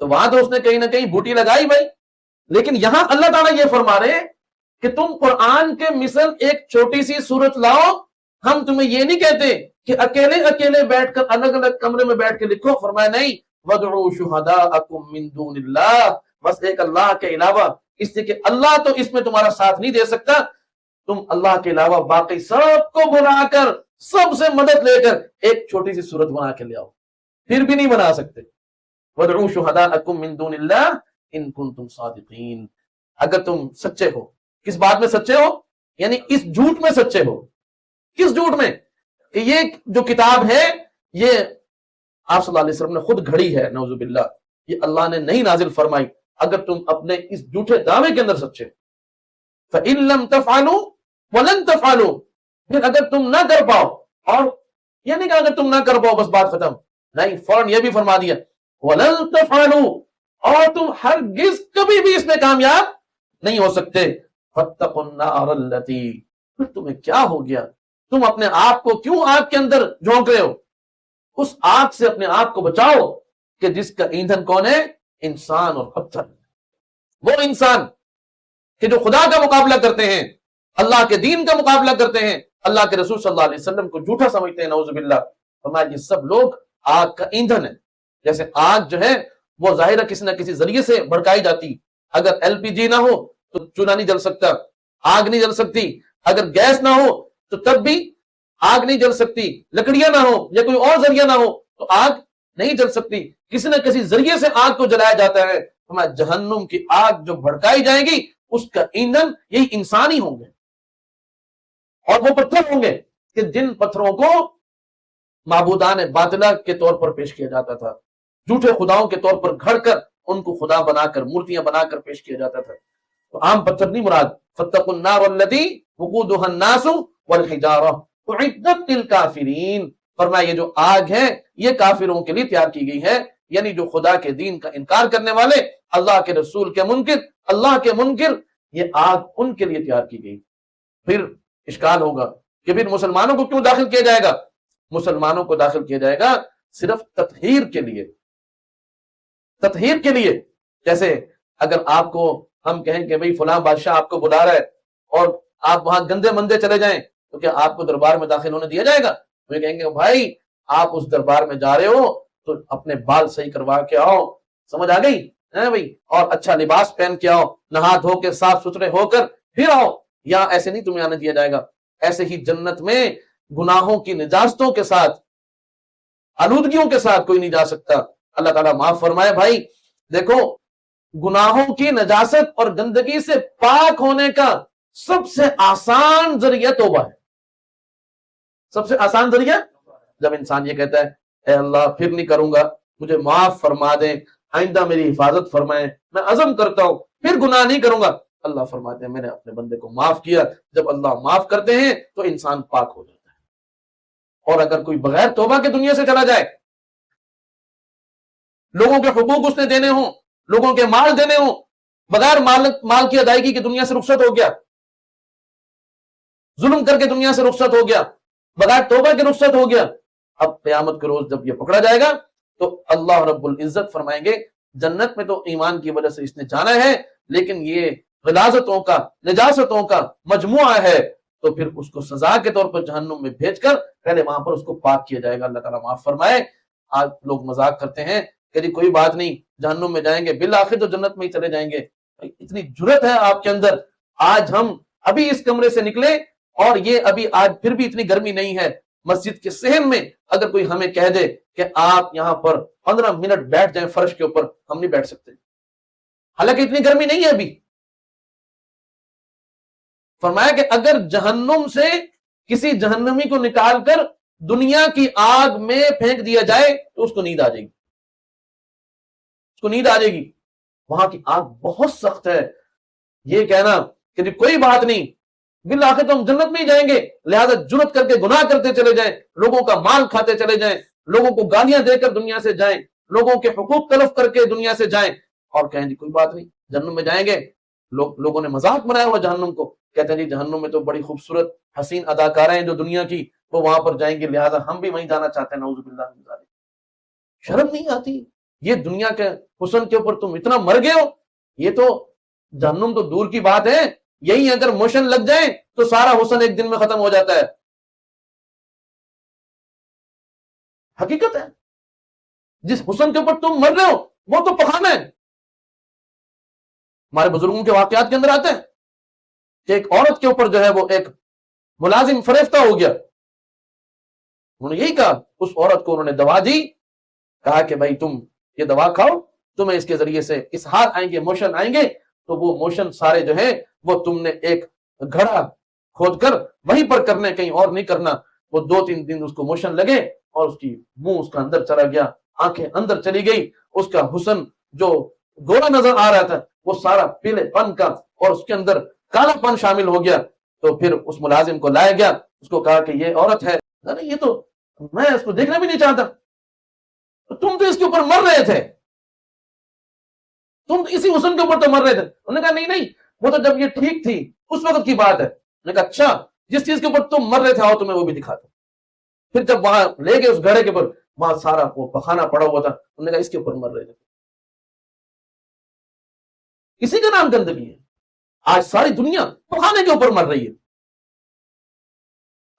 تو وہاں تو اس نے کہیں نہ کہیں بوٹی لگائی بھائی، لیکن یہاں اللہ تعالیٰ یہ فرما رہے ہیں کہ تم قرآن کے مثل ایک چھوٹی سی سورت لاؤ، ہم تمہیں یہ نہیں کہتے کہ اکیلے اکیلے بیٹھ کر الگ الگ کمرے میں بیٹھ کے لکھو، فرمایا نہیں، وَادْعُوا شُهَدَاءَكُم مِّن دُونِ اللَّهِ، بس ایک اللہ کے علاوہ، اس لیے کہ اللہ تو اس میں تمہارا ساتھ نہیں دے سکتا، تم اللہ کے علاوہ باقی سب کو بلا کر، سب سے مدد لے کر ایک چھوٹی سی صورت بنا کے لے آؤ، پھر بھی نہیں بنا سکتے۔ وَادْعُوا شُهَدَاءَكُم مِّن دُونِ اللَّهِ إِن كُنتُمْ صَادِقِينَ، اگر تم سچے ہو، کس بات میں سچے ہو؟ یعنی اس جھوٹ میں سچے ہو، کس جھوٹ میں؟ کہ یہ جو کتاب ہے یہ آپ صلی اللہ علیہ وسلم نے خود گھڑی ہے، نعوذ باللہ، یہ اللہ نے نہیں نازل فرمائی، اگر تم اپنے اس جھوٹے دعوے کے اندر سچے۔ فَإِن لَمْ تَفْعَلُوا وَلَن تَفْعَلُوا، پھر اگر تم نہ کر پاؤ، اور یہ نہیں کہ اگر تم نہ کر پاؤ بس بات ختم، نہیں، فوراً یہ بھی فرما دیا وَلَن تَفْعَلُوا، اور تم ہرگز کبھی بھی اس میں کامیاب نہیں ہو سکتے۔ فَاتَّقُوا النَّارَ الَّتِي، پھر تمہیں کیا ہو گیا، تم اپنے آپ کو کیوں آگ کے اندر جھونک رہے ہو؟ اس آگ سے اپنے آپ کو بچاؤ کہ جس کا ایندھن کون ہے؟ انسان اور پتھر، وہ انسان کہ جو خدا کا مقابلہ کرتے ہیں، اللہ کے دین کا مقابلہ کرتے ہیں، اللہ کے رسول صلی اللہ علیہ وسلم کو جھوٹا سمجھتے ہیں، نعوذ باللہ۔ فرمایا یہ سب لوگ آگ کا ایندھن ہے۔ جیسے آگ جو ہے وہ ظاہر کسی نہ کسی ذریعے سے بھڑکائی جاتی، اگر ایل پی جی نہ ہو تو چولہا نہیں جل سکتا، آگ نہیں جل سکتی، اگر گیس نہ ہو تو تب بھی آگ نہیں جل سکتی، لکڑیاں نہ ہو یا کوئی اور ذریعہ نہ ہو تو آگ نہیں جل سکتی، کسی نہ کسی ذریعے سے آگ کو جلایا جاتا ہے۔ ہمارا جہنم کی آگ جو بھڑکائی جائے گی اس کا ایندھن یہی انسان ہی ہوں گے، اور وہ پتھر ہوں گے کہ جن پتھروں کو معبودان باطلہ کے طور پر پیش کیا جاتا تھا، جھوٹے خداؤں کے طور پر گھڑ کر ان کو خدا بنا کر، مورتیاں بنا کر پیش کیا جاتا تھا۔ تو عام پتھر نہیں مراد، فَاتَّقُوا النَّارَ الَّتِي وَقُودُهَا النَّاسُ وَالْحِجَارَةُ أُعِدَّتْ لِلْكَافِرِينَ، فرمایا یہ جو آگ ہے یہ کافروں کے لیے تیار کی گئی ہے، یعنی جو خدا کے دین کا انکار کرنے والے، اللہ کے رسول کے منکر، اللہ کے منکر، یہ آگ ان کے لیے تیار کی گئی۔ پھر اشکال ہوگا کہ پھر مسلمانوں کو کیوں داخل کیا جائے گا؟ مسلمانوں کو داخل کیا جائے گا صرف تطہیر کے لیے، تطہیر کے لیے۔ جیسے اگر آپ کو ہم کہیں کہ بھئی فلاں بادشاہ آپ کو بلا رہا ہے اور آپ وہاں گندے مندے چلے جائیں تو کیا آپ کو دربار میں داخل ہونے دیا جائے گا؟ وہ کہیں گے بھائی آپ اس دربار میں جا رہے ہو تو اپنے بال صحیح کروا کے آؤ، سمجھ آ گئی ہے بھائی، اور اچھا لباس پہن کے آؤ، نہا دھو کے صاف ستھرے ہو کر پھر آؤ، یا ایسے نہیں تمہیں آنے دیا جائے گا۔ ایسے ہی جنت میں گناہوں کی نجاستوں کے ساتھ، آلودگیوں کے ساتھ کوئی نہیں جا سکتا۔ اللہ تعالیٰ معاف فرمائے بھائی، دیکھو گناہوں کی نجاست اور گندگی سے پاک ہونے کا سب سے آسان ذریعہ توبہ ہے، سب سے آسان ذریعہ۔ جب انسان یہ کہتا ہے اے اللہ پھر نہیں کروں گا، مجھے معاف فرما دیں، آئندہ میری حفاظت فرمائیں، میں عزم کرتا ہوں پھر گناہ نہیں کروں گا، اللہ فرماتے ہیں میں نے اپنے بندے کو معاف کیا۔ جب اللہ معاف کرتے ہیں تو انسان پاک ہو جاتا ہے۔ اور اگر کوئی بغیر توبہ کے دنیا سے چلا جائے، لوگوں کے حقوق اس نے دینے ہوں، لوگوں کے مال دینے ہوں، بغیر مال کی ادائیگی کی دنیا سے رخصت ہو گیا، ظلم کر کے دنیا سے رخصت ہو گیا، بغیر توبہ کے رخصت ہو گیا. اب قیامت کے روز جب یہ پکڑا جائے گا تو اللہ رب العزت فرمائیں گے جنت میں تو ایمان کی وجہ سے اس نے جانا ہے، لیکن یہ غلاظتوں کا، نجاستوں کا مجموعہ ہے، تو پھر اس کو سزا کے طور پر جہنم میں بھیج کر پہلے وہاں پر اس کو پاک کیا جائے گا. اللہ تعالیٰ معاف فرمائے. آج لوگ مذاق کرتے ہیں کہ جی کوئی بات نہیں، جہنم میں جائیں گے، بالآخر تو جنت میں ہی چلے جائیں گے. اتنی جرت ہے آپ کے اندر. آج ہم ابھی اس کمرے سے نکلے اور یہ ابھی آج پھر بھی اتنی گرمی نہیں ہے، مسجد کے صحن میں اگر کوئی ہمیں کہہ دے کہ آپ یہاں پر 15 منٹ بیٹھ جائیں فرش کے اوپر، ہم نہیں بیٹھ سکتے، حالانکہ اتنی گرمی نہیں ہے ابھی. فرمایا کہ اگر جہنم سے کسی جہنمی کو نکال کر دنیا کی آگ میں پھینک دیا جائے تو اس کو نیند آ جائے گی، اس کو نیند آ جائے گی. وہاں کی آگ بہت سخت ہے. یہ کہنا کہ کوئی بات نہیں، بالآخر تو ہم جنت میں ہی جائیں گے، لہذا جرت کر کے گناہ کرتے چلے جائیں، لوگوں کا مال کھاتے چلے جائیں، لوگوں کو گالیاں دے کر دنیا سے جائیں، لوگوں کے حقوق تلف کر کے دنیا سے جائیں، اور کہیں جی کوئی بات نہیں جہنم میں جائیں گے. لوگوں نے مذاق بنایا ہوا جہنم کو، کہتے ہیں جی جہنم میں تو بڑی خوبصورت حسین اداکاریں ہیں جو دنیا کی، وہ وہاں پر جائیں گے، لہذا ہم بھی وہیں جانا چاہتے ہیں. نعوذ باللہ من ذالک. شرم نہیں آتی؟ یہ دنیا کے حسن کے اوپر تم اتنا مر گئے ہو. یہ تو جہنم تو دور کی بات ہے، یہی اگر موشن لگ جائیں تو سارا حسن ایک دن میں ختم ہو جاتا ہے. حقیقت ہے. جس حسن کے اوپر تم مر رہے ہو وہ تو پخانا ہے. ہمارے بزرگوں کے واقعات کے اندر آتے ہیں کہ ایک عورت کے اوپر جو ہے وہ ایک ملازم فریفتہ ہو گیا. انہوں نے یہی کہا، اس عورت کو انہوں نے دوا دی، کہا کہ بھائی تم یہ دوا کھاؤ، تمہیں اس کے ذریعے سے اسہال آئیں گے، موشن آئیں گے. تو وہ موشن سارے جو ہیں وہ تم نے ایک گھڑا کھود کر وہیں پر کرنے، کہیں اور نہیں کرنا. وہ 2-3 دن اس کو موشن لگے اور اس کی منہ اس کا اندر چلا گیا، آنکھیں اندر چلی گئی، اس کا حسن جو گورا نظر آ رہا تھا وہ سارا پیلے پن کا اور اس کے اندر کالا پن شامل ہو گیا. تو پھر اس ملازم کو لایا گیا، اس کو کہا کہ یہ عورت ہے. نہیں یہ تو میں اس کو دیکھنا بھی نہیں چاہتا، تم تو اس کے اوپر مر رہے تھے، تم اسی حسن کے اوپر تو مر رہے تھے. انہوں نے کہا نہیں وہ تو جب یہ ٹھیک تھی اس وقت کی بات ہے. انہوں نے کہا اچھا جس چیز کے اوپر تم مر رہے تھے آؤ تمہیں وہ بھی دکھاتا. پھر جب وہاں لے گئے اس گھڑے کے اوپر، وہاں سارا وہ پخانا پڑا ہوا تھا. انہوں نے کہا اس کے اوپر مر رہے تھے. اسی کا نام گندگی ہے. آج ساری دنیا پخانے کے اوپر مر رہی ہے.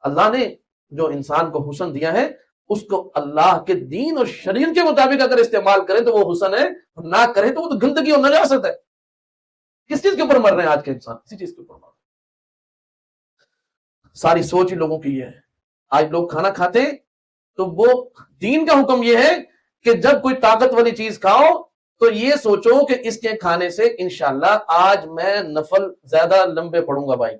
اللہ نے جو انسان کو حسن دیا ہے اس کو اللہ کے دین اور شریعت کے مطابق اگر استعمال کرے تو وہ حسن ہے، نہ کرے تو وہ تو گندگی اور نجاست ہے. کس چیز کے اوپر مر رہے ہیں آج کے انسان؟ اسی چیز کے اوپر مر رہے ہیں. ساری سوچ ہی لوگوں کی یہ ہے. آج لوگ کھانا کھاتے ہیں تو وہ دین کا حکم یہ ہے کہ جب کوئی طاقت والی چیز کھاؤ تو یہ سوچو کہ اس کے کھانے سے انشاءاللہ آج میں نفل زیادہ لمبے پڑھوں گا. بھائی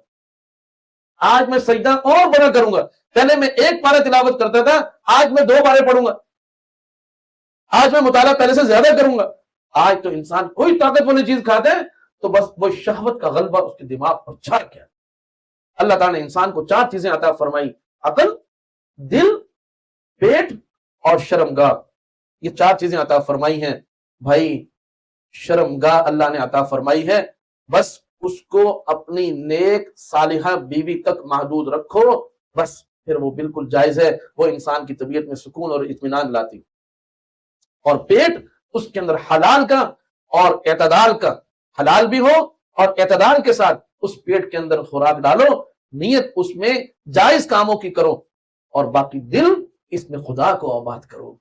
آج میں سجدہ اور بڑا کروں گا. پہلے میں 1 پارہ تلاوت کرتا تھا، آج میں 2 پارے پڑھوں گا. آج میں مطالعہ پہلے سے زیادہ کروں گا. آج تو انسان کوئی طاقت والی چیز کھاتا ہے تو بس وہ شہوت کا غلبہ اس کے دماغ پر چھا گیا. اللہ تعالیٰ نے انسان کو 4 چیزیں عطا فرمائی: عقل، دل، پیٹ اور شرمگاہ. یہ 4 چیزیں عطا فرمائی ہیں. بھائی شرمگاہ اللہ نے عطا فرمائی ہے، بس اس کو اپنی نیک صالحہ بیوی تک محدود رکھو، بس پھر وہ بالکل جائز ہے. وہ انسان کی طبیعت میں سکون اور اطمینان لاتی. اور پیٹ، اس کے اندر حلال کا اور اعتدال کا، حلال بھی ہو اور اعتدال کے ساتھ اس پیٹ کے اندر خوراک ڈالو، نیت اس میں جائز کاموں کی کرو. اور باقی دل، اس میں خدا کو آباد کرو.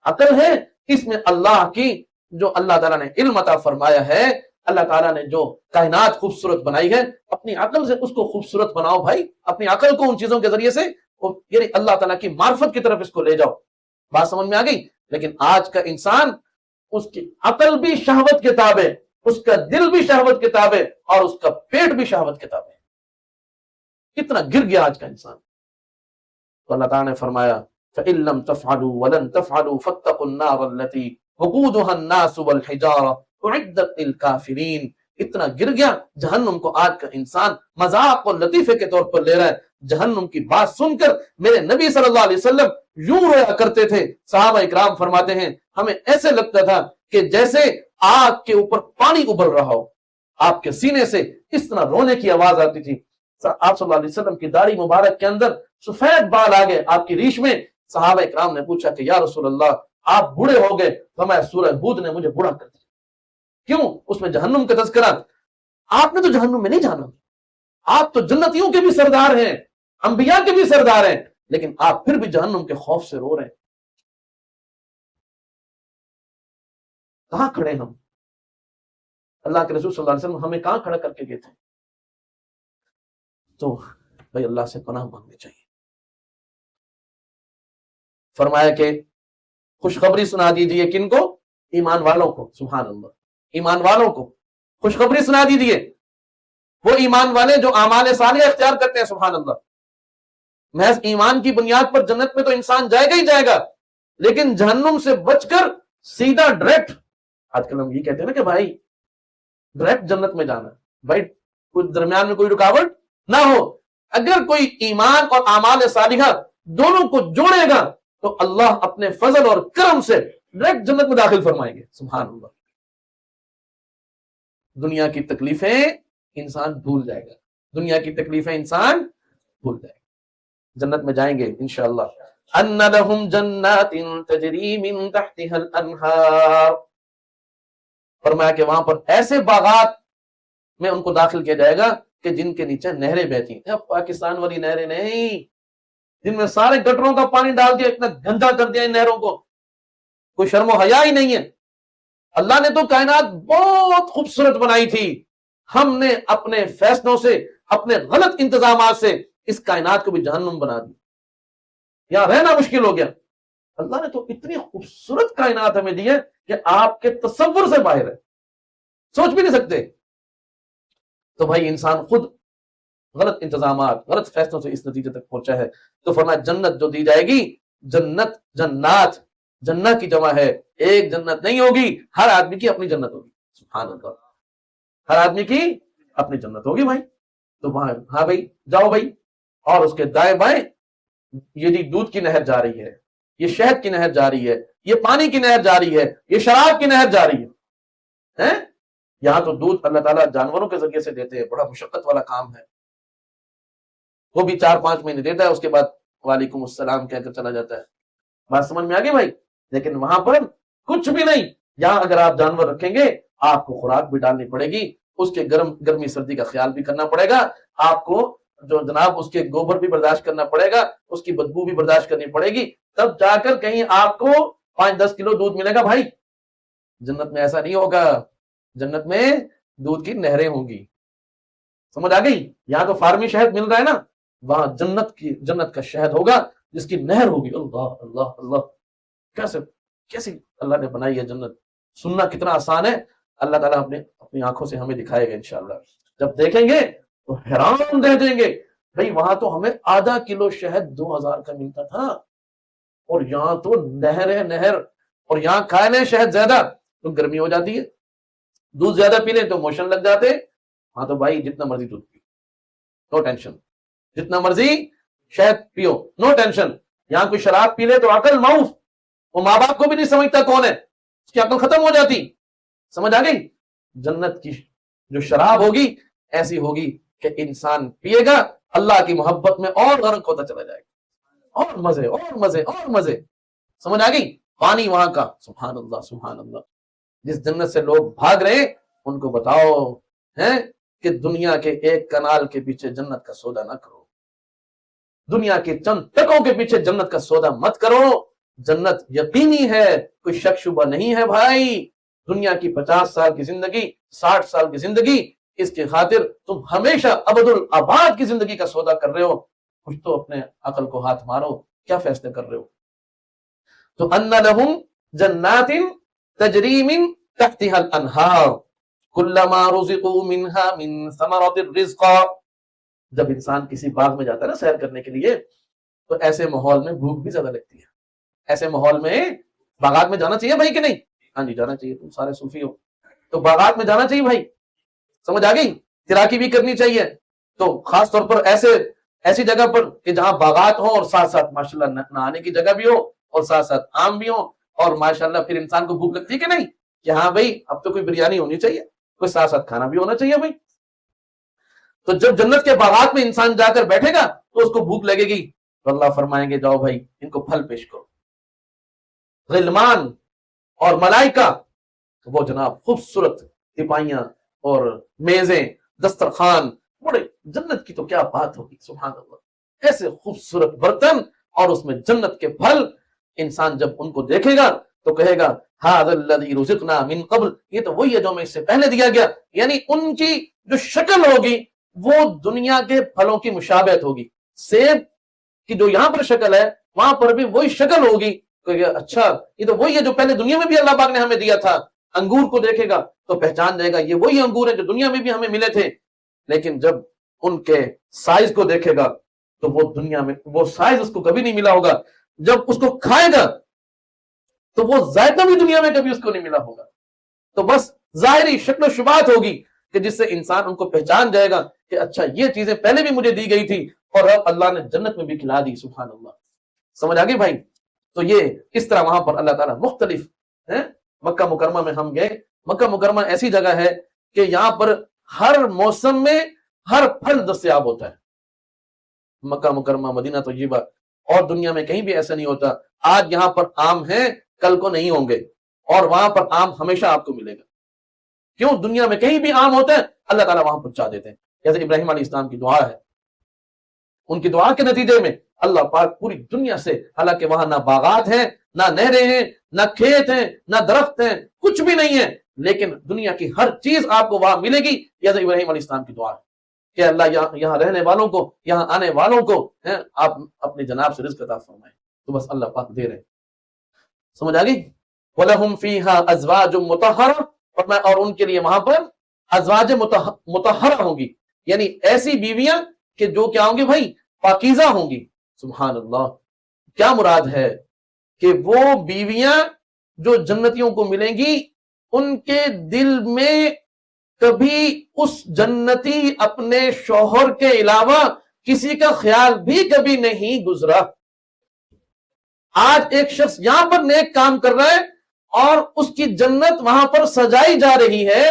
عقل ہے، اس میں اللہ کی جو اللہ تعالیٰ نے علم عطا فرمایا ہے، اللہ تعالیٰ نے جو کائنات خوبصورت بنائی ہے، اپنی عقل سے اس کو خوبصورت بناؤ. بھائی اپنی عقل کو ان چیزوں کے ذریعے سے یعنی اللہ تعالیٰ کی معرفت کی طرف اس کو لے جاؤ. بات سمجھ میں آ گئی؟ لیکن آج کا انسان، اس کی عقل بھی شہوت کے تابع، اس کا دل بھی شہوت کے تابع اور اس کا پیٹ بھی شہوت کے تابع. کتنا گر گیا آج کا انسان. تو اللہ تعالیٰ نے فرمایا فَإِن لَّمْ تَفْعَلُوا وَلَن تَفْعَلُوا فَاتَّقُوا النَّارَ الَّتِي وَقُودُهَا النَّاسُ وَالْحِجَارَةُ أُعِدَّتْ لِلْكَافِرِينَ. اتنا گر گیا جہنم کو آج کا انسان مذاق اور لطیفے کے طور پر لے رہا ہے. جہنم کی بات سن کر میرے نبی صلی اللہ علیہ وسلم یوں رویا کرتے تھے. صحابہ اکرام فرماتے ہیں ہمیں ایسے لگتا تھا کہ جیسے آگ کے اوپر پانی ابل رہا ہو، آپ کے سینے سے اس طرح رونے کی آواز آتی تھی. آپ صلی اللہ علیہ وسلم کی داڑھی مبارک کے اندر سفید بال آ گئے آپ کی ریش میں. صحابہ اکرام نے پوچھا کہ یا رسول اللہ آپ بوڑھے ہو گئے. فرمایا سورہ ہود نے مجھے بوڑھا کر دیا. کیوں؟ اس میں جہنم کا تذکرہ. آپ نے تو جہنم میں نہیں جانا، آپ تو جنتیوں کے بھی سردار ہیں، انبیاء کے بھی سردار ہیں، لیکن آپ پھر بھی جہنم کے خوف سے رو رہے ہیں. کہاں کھڑے ہم؟ اللہ کے رسول صلی اللہ علیہ وسلم ہمیں کہاں کھڑا کر کے گئے تھے؟ تو بھائی اللہ سے پناہ مانگنی چاہیے. فرمایا کہ خوشخبری سنا دیجئے کن کو؟ ایمان والوں کو. سبحان اللہ. ایمان والوں کو خوشخبری سنا دیجئے، وہ ایمان والے جو اعمال صالحہ اختیار کرتے ہیں. سبحان اللہ. محض ایمان کی بنیاد پر جنت میں تو انسان جائے گا ہی جائے گا، لیکن جہنم سے بچ کر سیدھا ڈائریکٹ، آج کل ہم یہ کہتے ہیں نا کہ بھائی ڈائریکٹ جنت میں جانا، بھائی کچھ درمیان میں کوئی رکاوٹ نہ ہو. اگر کوئی ایمان اور اعمال صالحہ دونوں کو جوڑے گا تو اللہ اپنے فضل اور کرم سے ڈائریکٹ جنت میں داخل فرمائیں گے. سبحان اللہ. دنیا کی تکلیفیں انسان بھول جائے گا، دنیا کی تکلیفیں انسان بھول جائے گا. جنت میں جائیں گے انشاءاللہ. ان لهم جنات تجری من تحتها الانہار. فرمایا کہ وہاں پر ایسے باغات میں ان کو داخل کیا جائے گا کہ جن کے نیچے نہریں بہتی ہیں. پاکستان والی نہریں نہیں جن میں سارے گٹروں کا پانی ڈال دیا، اتنا گندا کر دیا ان نہروں کو، کوئی شرم و حیا ہی نہیں ہے. اللہ نے تو کائنات بہت خوبصورت بنائی تھی، ہم نے اپنے فیصلوں سے، اپنے غلط انتظامات سے اس کائنات کو بھی جہنم بنا دی، یہاں رہنا مشکل ہو گیا. اللہ نے تو اتنی خوبصورت کائنات ہمیں دی ہے کہ آپ کے تصور سے باہر ہے، سوچ بھی نہیں سکتے. تو بھائی انسان خود غلط انتظامات، غلط فیصلوں سے اس نتیجے تک پہنچا ہے. تو فرمایا جنت جو دی جائے گی، جنت جنات، جنت کی جمع ہے، ایک جنت نہیں ہوگی، ہر آدمی کی اپنی جنت ہوگی. سبحان اللہ. ہر آدمی کی اپنی جنت ہوگی بھائی. تو وہاں ہاں بھائی جاؤ بھائی، اور اس کے دائیں بائیں یہ جی دودھ کی نہر جا رہی ہے، یہ شہد کی نہر جا رہی ہے، یہ پانی کی نہر جا رہی ہے، یہ شراب کی نہر جا رہی ہے. یہاں تو دودھ اللہ تعالیٰ جانوروں کے ذریعے سے دیتے ہیں، بڑا مشقت والا کام ہے، وہ بھی 4-5 مہینے دیتا ہے، اس کے بعد وعلیکم السلام کہہ کر چلا جاتا ہے. بات سمجھ میں آگئی بھائی؟ لیکن وہاں پر کچھ بھی نہیں. یہاں اگر آپ جانور رکھیں گے آپ کو خوراک بھی ڈالنی پڑے گی، اس کے گرمی سردی کا خیال بھی کرنا پڑے گا، آپ کو جو جناب اس کے گوبر بھی برداشت کرنا پڑے گا، اس کی بدبو بھی برداشت کرنی پڑے گی، تب جا کر کہیں آپ کو 5-10 کلو دودھ ملے گا. بھائی جنت میں ایسا نہیں ہوگا، جنت میں دودھ کی نہریں ہوں گی. سمجھ آ گئی؟ یہاں تو فارمی شہد مل رہا ہے نا، وہاں جنت کا شہد ہوگا جس کی نہر ہوگی. اللہ اللہ اللہ، کیسی اللہ نے بنائی ہے جنت. سننا کتنا آسان ہے، اللہ تعالیٰ اپنی آنکھوں سے ہمیں دکھائے گا انشاءاللہ. جب دیکھیں گے تو حیران رہ جائیں گے. بھئی وہاں تو ہمیں آدھا کلو شہد 2000 کا ملتا تھا، اور یہاں تو نہر، اور یہاں کھائے لیں شہد زیادہ تو گرمی ہو جاتی ہے، دودھ زیادہ پی لیں تو موشن لگ جاتے. ہاں تو بھائی جتنا مرضی دودھ پیو، نو ٹینشن، جتنا مرضی شہد پیو، نو ٹینشن. یہاں کوئی شراب پی لے تو عقل معاف، وہ ماں باپ کو بھی نہیں سمجھتا کون ہے، اس کی عقل ختم ہو جاتی. سمجھ آ گئی؟ جنت کی جو شراب ہوگی ایسی ہوگی کہ انسان پیے گا اللہ کی محبت میں اور غرق ہوتا چلا جائے گا، اور مزے اور مزے اور مزے. سمجھ آ گئی؟ پانی وہاں کا سبحان اللہ سبحان اللہ. جس جنت سے لوگ بھاگ رہے ان کو بتاؤ کہ دنیا کے ایک کنال کے پیچھے جنت کا سودا نہ کرو، دنیا کے چند ٹکوں کے پیچھے جنت کا سودا مت کرو. جنت یقینی ہے، کوئی شک شبہ نہیں ہے بھائی. دنیا کی 50 سال کی زندگی، 60 سال کی زندگی، اس کی خاطر تم ہمیشہ ابد الآباد کی زندگی کا سودا کر رہے ہو. کچھ تو اپنے عقل کو ہاتھ مارو، کیا فیصلے کر رہے ہو؟ تو ان لہم جنات تجری من تحتها الانہار کلما رزقوا منها من ثمرات الرزق. جب انسان کسی باغ میں جاتا ہے نا سیر کرنے کے لیے، تو ایسے ماحول میں بھوک بھی زیادہ لگتی ہے. ایسے ماحول میں باغات میں جانا چاہیے بھائی کہ نہیں؟ ہاں جی جانا چاہیے، تم سارے صوفی ہو تو باغات میں جانا چاہیے بھائی. سمجھ آ گئی؟ تیراکی بھی کرنی چاہیے. تو خاص طور پر ایسی جگہ پر کہ جہاں باغات ہوں اور ساتھ ساتھ ماشاءاللہ نہانے کی جگہ بھی ہو اور ساتھ ساتھ آم بھی ہو، اور ماشاءاللہ پھر انسان کو بھوک لگتی ہے کہ نہیں؟ کہ ہاں بھائی اب تو کوئی بریانی ہونی چاہیے، کوئی ساتھ ساتھ کھانا بھی ہونا چاہیے بھائی. تو جب جنت کے باغات میں انسان جا کر بیٹھے گا تو اس کو بھوک لگے گی، تو اللہ فرمائیں گے جاؤ بھائی ان کو پھل پیش کرو. غلمان اور ملائکہ وہ جناب خوبصورت تپائیاں اور میزیں، دسترخوان، بڑے جنت کی تو کیا بات ہوگی، سبحان اللہ. ایسے خوبصورت برتن اور اس میں جنت کے پھل. انسان جب ان کو دیکھے گا تو کہے گا ھذا الذی رزقنا من قبل، یہ تو وہی ہے جو میں اس سے پہلے دیا گیا. یعنی ان کی جو شکل ہوگی وہ دنیا کے پھلوں کی مشابہت ہوگی. سیب کی جو یہاں پر شکل ہے وہاں پر بھی وہی شکل ہوگی. اچھا یہ تو وہی ہے جو پہلے دنیا میں بھی اللہ پاک نے ہمیں دیا تھا. انگور کو دیکھے گا تو پہچان جائے گا یہ وہی انگور ہیں جو دنیا میں بھی ہمیں ملے تھے. لیکن جب ان کے سائز کو دیکھے گا تو وہ دنیا میں وہ سائز اس کو کبھی نہیں ملا ہوگا. جب اس کو کھائے گا تو وہ ذائقہ بھی دنیا میں کبھی اس کو نہیں ملا ہوگا. تو بس ظاہری شکل و شبات ہوگی کہ جس سے انسان ان کو پہچان جائے گا کہ اچھا یہ چیزیں پہلے بھی مجھے دی گئی تھی اور اب اللہ نے جنت میں بھی کھلا دی. سبحان اللہ. سمجھ آ گئی بھائی؟ تو یہ اس طرح وہاں پر اللہ تعالیٰ مختلف ہیں. مکہ مکرمہ میں ہم گئے. مکہ مکرمہ ایسی جگہ ہے کہ یہاں پر ہر موسم میں ہر پھل دستیاب ہوتا ہے. مکہ مکرمہ، مدینہ طیبہ، اور دنیا میں کہیں بھی ایسا نہیں ہوتا. آج یہاں پر آم ہیں کل کو نہیں ہوں گے، اور وہاں پر آم ہمیشہ آپ کو ملے گا. کیوں؟ دنیا میں کہیں بھی آم ہوتا ہے اللہ تعالیٰ وہاں پہنچا دیتے ہیں. جیسے ابراہیم علیہ السلام کی دعا ہے، ان کی دعا کے نتیجے میں اللہ پاک پوری دنیا سے، حالانکہ وہاں نہ باغات ہیں، نہ نہریں ہیں، نہ کھیت ہیں، نہ درخت ہیں، کچھ بھی نہیں ہے، لیکن دنیا کی ہر چیز آپ کو وہاں ملے گی. جیسے ابراہیم علیہ السلام کی دعا ہے کہ اللہ یہاں رہنے والوں کو، یہاں آنے والوں کو آپ اپنے جناب سے رزق عطا فرمائیں. تو بس اللہ پاک دے رہے ہیں. سمجھ آ گئی؟ وَلَهُمْ فِيهَا أَزْوَاجٌ مُطَهَّرَةٌ، اور ان کے لیے وہاں پر ازواج مطہرہ ہوں گی، یعنی ایسی بیویاں کہ جو کیا ہوں گی بھائی؟ پاکیزہ ہوں گی. سبحان اللہ. کیا مراد ہے کہ وہ بیویاں جو جنتیوں کو ملیں گی ان کے دل میں کبھی اس جنتی اپنے شوہر کے علاوہ کسی کا خیال بھی کبھی نہیں گزرا. آج ایک شخص یہاں پر نیک کام کر رہا ہے اور اس کی جنت وہاں پر سجائی جا رہی ہے.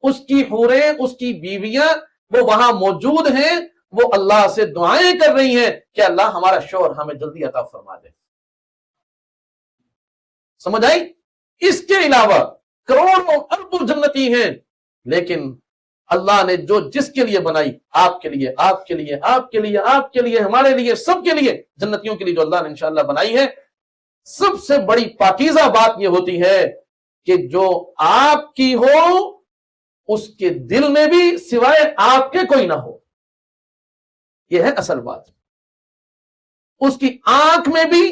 اس کی حوریں، اس کی بیویاں وہ وہاں موجود ہیں، وہ اللہ سے دعائیں کر رہی ہیں کہ اللہ ہمارا شوہر ہمیں جلدی عطا فرما دے. سمجھ آئی؟ اس کے علاوہ کروڑوں اربوں جنتی ہیں، لیکن اللہ نے جو جس کے لیے بنائی، آپ کے لیے، آپ کے لیے، آپ کے لیے، آپ کے لیے، ہمارے لیے، سب کے لیے، جنتیوں کے لیے جو اللہ نے انشاءاللہ بنائی ہے، سب سے بڑی پاکیزہ بات یہ ہوتی ہے کہ جو آپ کی ہو اس کے دل میں بھی سوائے آپ کے کوئی نہ ہو. یہ ہے اصل بات. اس کی آنکھ میں بھی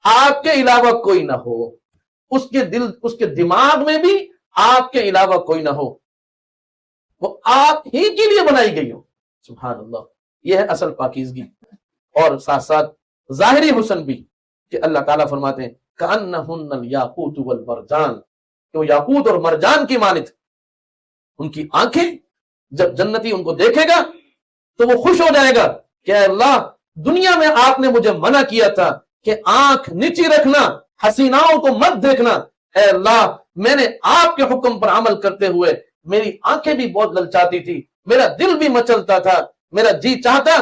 آپ کے علاوہ کوئی نہ ہو، اس کے دل، اس کے دماغ میں بھی آپ کے علاوہ کوئی نہ ہو، وہ آپ ہی کے لیے بنائی گئی ہو. سبحان اللہ. یہ ہے اصل پاکیزگی. اور ساتھ ساتھ ظاہری حسن بھی کہ اللہ تعالیٰ فرماتے ہیں کأنہن الیاقوت والمرجان، کہ وہ یاقوت اور مرجان کی مانند. ان کی آنکھیں، جب جنتی ان کو دیکھے گا تو وہ خوش ہو جائے گا کہ اے اللہ، دنیا میں آپ نے مجھے منع کیا تھا کہ آنکھ نیچی رکھنا، حسیناؤں کو مت دیکھنا. اے اللہ، میں نے آپ کے حکم پر عمل کرتے ہوئے میری آنکھیں بھی بہت للچاتی تھی، میرا دل بھی مچلتا تھا، میرا جی چاہتا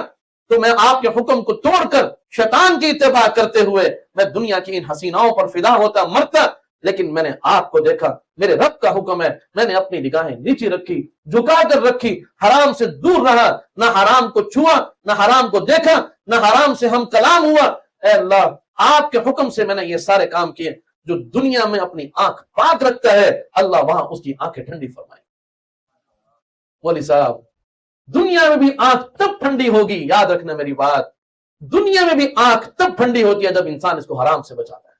تو میں آپ کے حکم کو توڑ کر شیطان کی اتباع کرتے ہوئے میں دنیا کی ان حسیناؤں پر فدا ہوتا، مرتا. لیکن میں نے آپ کو دیکھا، میرے رب کا حکم ہے، میں نے اپنی نگاہیں نیچی رکھی، جھکا کر رکھی، حرام سے دور رہا، نہ حرام کو چھوا، نہ حرام کو دیکھا، نہ حرام سے ہم کلام ہوا. اے اللہ، آپ کے حکم سے میں نے یہ سارے کام کیے. جو دنیا میں اپنی آنکھ پاک رکھتا ہے اللہ وہاں اس کی آنکھیں ٹھنڈی فرمائے. مولی صاحب، دنیا میں بھی آنکھ تب ٹھنڈی ہوگی، یاد رکھنا میری بات، دنیا میں بھی آنکھ تب ٹھنڈی ہوتی ہے جب انسان اس کو حرام سے بچاتا ہے.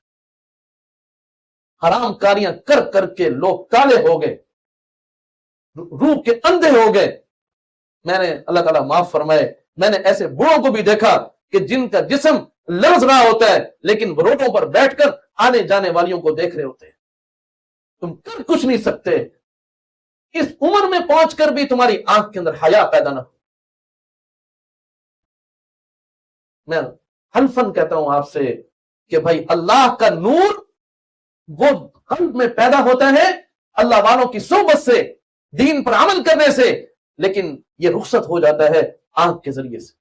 حرام کاریاں کر کر کے لوگ کالے ہو گئے، روح کے اندھے ہو گئے. میں نے، اللہ تعالیٰ معاف فرمائے، میں نے ایسے بوڑھوں کو بھی دیکھا کہ جن کا جسم لرز رہا ہوتا ہے لیکن وہ روڈوں پر بیٹھ کر آنے جانے والیوں کو دیکھ رہے ہوتے ہیں. تم کر کچھ نہیں سکتے، اس عمر میں پہنچ کر بھی تمہاری آنکھ کے اندر حیا پیدا نہ ہو. میں حلفاً کہتا ہوں آپ سے کہ بھائی اللہ کا نور وہ قلب میں پیدا ہوتا ہے اللہ والوں کی صحبت سے، دین پر عمل کرنے سے، لیکن یہ رخصت ہو جاتا ہے آنکھ کے ذریعے سے۔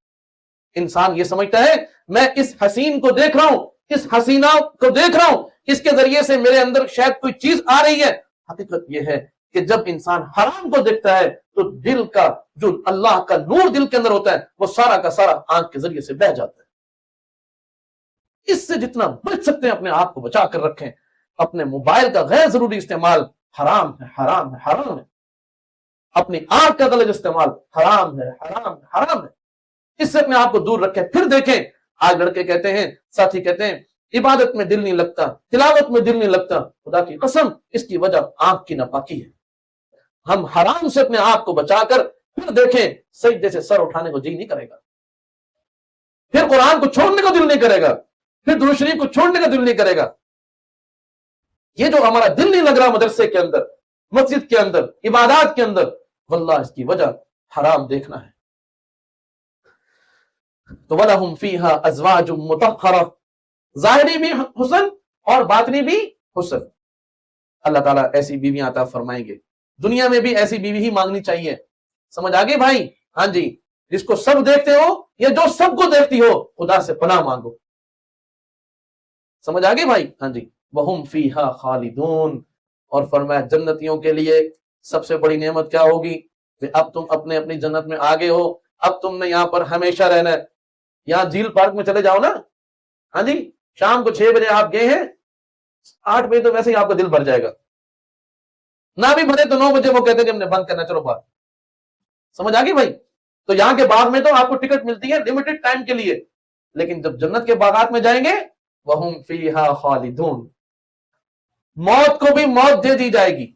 انسان یہ سمجھتا ہے میں اس حسین کو دیکھ رہا ہوں، اس حسینہ کو دیکھ رہا ہوں، اس کے ذریعے سے میرے اندر شاید کوئی چیز آ رہی ہے۔ حقیقت یہ ہے کہ جب انسان حرام کو دیکھتا ہے تو دل کا جو اللہ کا نور دل کے اندر ہوتا ہے وہ سارا کا سارا آنکھ کے ذریعے سے بہہ جاتا ہے۔ اس سے جتنا بچ سکتے ہیں اپنے آپ کو بچا کر رکھیں۔ اپنے موبائل کا غیر ضروری استعمال حرام ہے، حرام ہے، حرام ہے۔ اپنی آنکھ کا غلط استعمال حرام ہے، حرام ہے، حرام ہے۔ اس سے اپنے آپ کو دور رکھیں۔ پھر دیکھیں آج لڑکے کہتے ہیں، ساتھی کہتے ہیں عبادت میں دل نہیں لگتا، تلاوت میں دل نہیں لگتا۔ خدا کی قسم اس کی وجہ آنکھ کی ناپاکی ہے۔ ہم حرام سے اپنے آپ کو بچا کر پھر دیکھیں سجدے سے سر اٹھانے کو جی نہیں کرے گا، پھر قرآن کو چھوڑنے کو دل نہیں کرے گا، پھر درود شریف کو چھوڑنے کا دل نہیں کرے گا۔ یہ جو ہمارا دل نہیں لگ رہا مدرسے کے اندر، مسجد کے اندر، عبادات کے اندر، واللہ اس کی وجہ حرام دیکھنا ہے۔ تو وَلَهُمْ فِيهَا أَزْوَاجٌ مُطَهَّرَةٌ، ظاہری بھی حسن اور باطنی بھی حسن۔ اللہ تعالیٰ ایسی بیویاں عطا فرمائیں گے۔ دنیا میں بھی ایسی بیوی ہی مانگنی چاہیے۔ سمجھ آگے بھائی؟ ہاں جی، جس کو سب دیکھتے ہو یا جو سب کو دیکھتی ہو، خدا سے پناہ مانگو۔ سمجھ آگے بھائی؟ ہاں جی۔ وَهُمْ فِيهَا خَالِدُونَ، اور فرمایا جنتیوں کے لیے سب سے بڑی نعمت کیا ہوگی کہ اب تم اپنے اپنی جنت میں آگے ہو، اب تم نے یہاں پر ہمیشہ رہنا ہے۔ یہاں جھیل پارک میں چلے جاؤ نا، ہاں جی، شام کو 6 بجے آپ گئے ہیں، 8 بجے تو ویسے ہی آپ کا دل بھر جائے گا، نہ بھی بھرے تو 9 بجے وہ کہتے ہیں کہ ہم نے بند کرنا، چلو باہر۔ سمجھ آگئی بھائی؟ تو یہاں کے باغ میں تو آپ کو ٹکٹ ملتی ہے لمیٹڈ ٹائم کے لیے، لیکن جب جنت کے باغات میں جائیں گے وَهُمْ فِيهَا خَالِدُونَ، موت کو بھی موت دے دی جائے گی،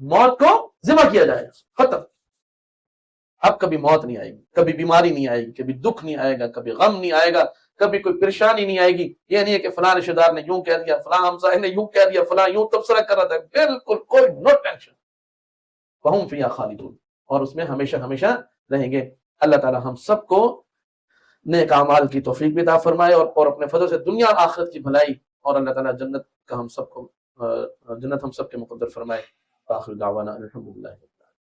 موت کو ذبح کیا جائے گا، ختم۔ اب کبھی موت نہیں آئے گی، کبھی بیماری نہیں آئے گی، کبھی دکھ نہیں آئے گا، کبھی غم نہیں آئے گا، کبھی کوئی پریشانی نہیں آئے گی۔ یہ نہیں ہے کہ فلاں رشتہ دار نے یوں کہہ دیا، فلاں ہمسائے نے یوں کہہ دیا، فلاں یوں تبصرہ کر رہا تھا، بالکل کوئی نو ٹینشن۔ وَهُمْ فِيهَا خَالِدُونَ، اور اس میں ہمیشہ ہمیشہ رہیں گے۔ اللہ تعالی ہم سب کو نیک اعمال کی توفیق بھی عطا فرمائے اور اپنے فضل سے دنیا اور آخرت کی بھلائی، اور اللہ تعالی جنت کا ہم سب کو جنت ہم سب کے مقدر فرمائے۔ آخر دعوانا الحمدللہ۔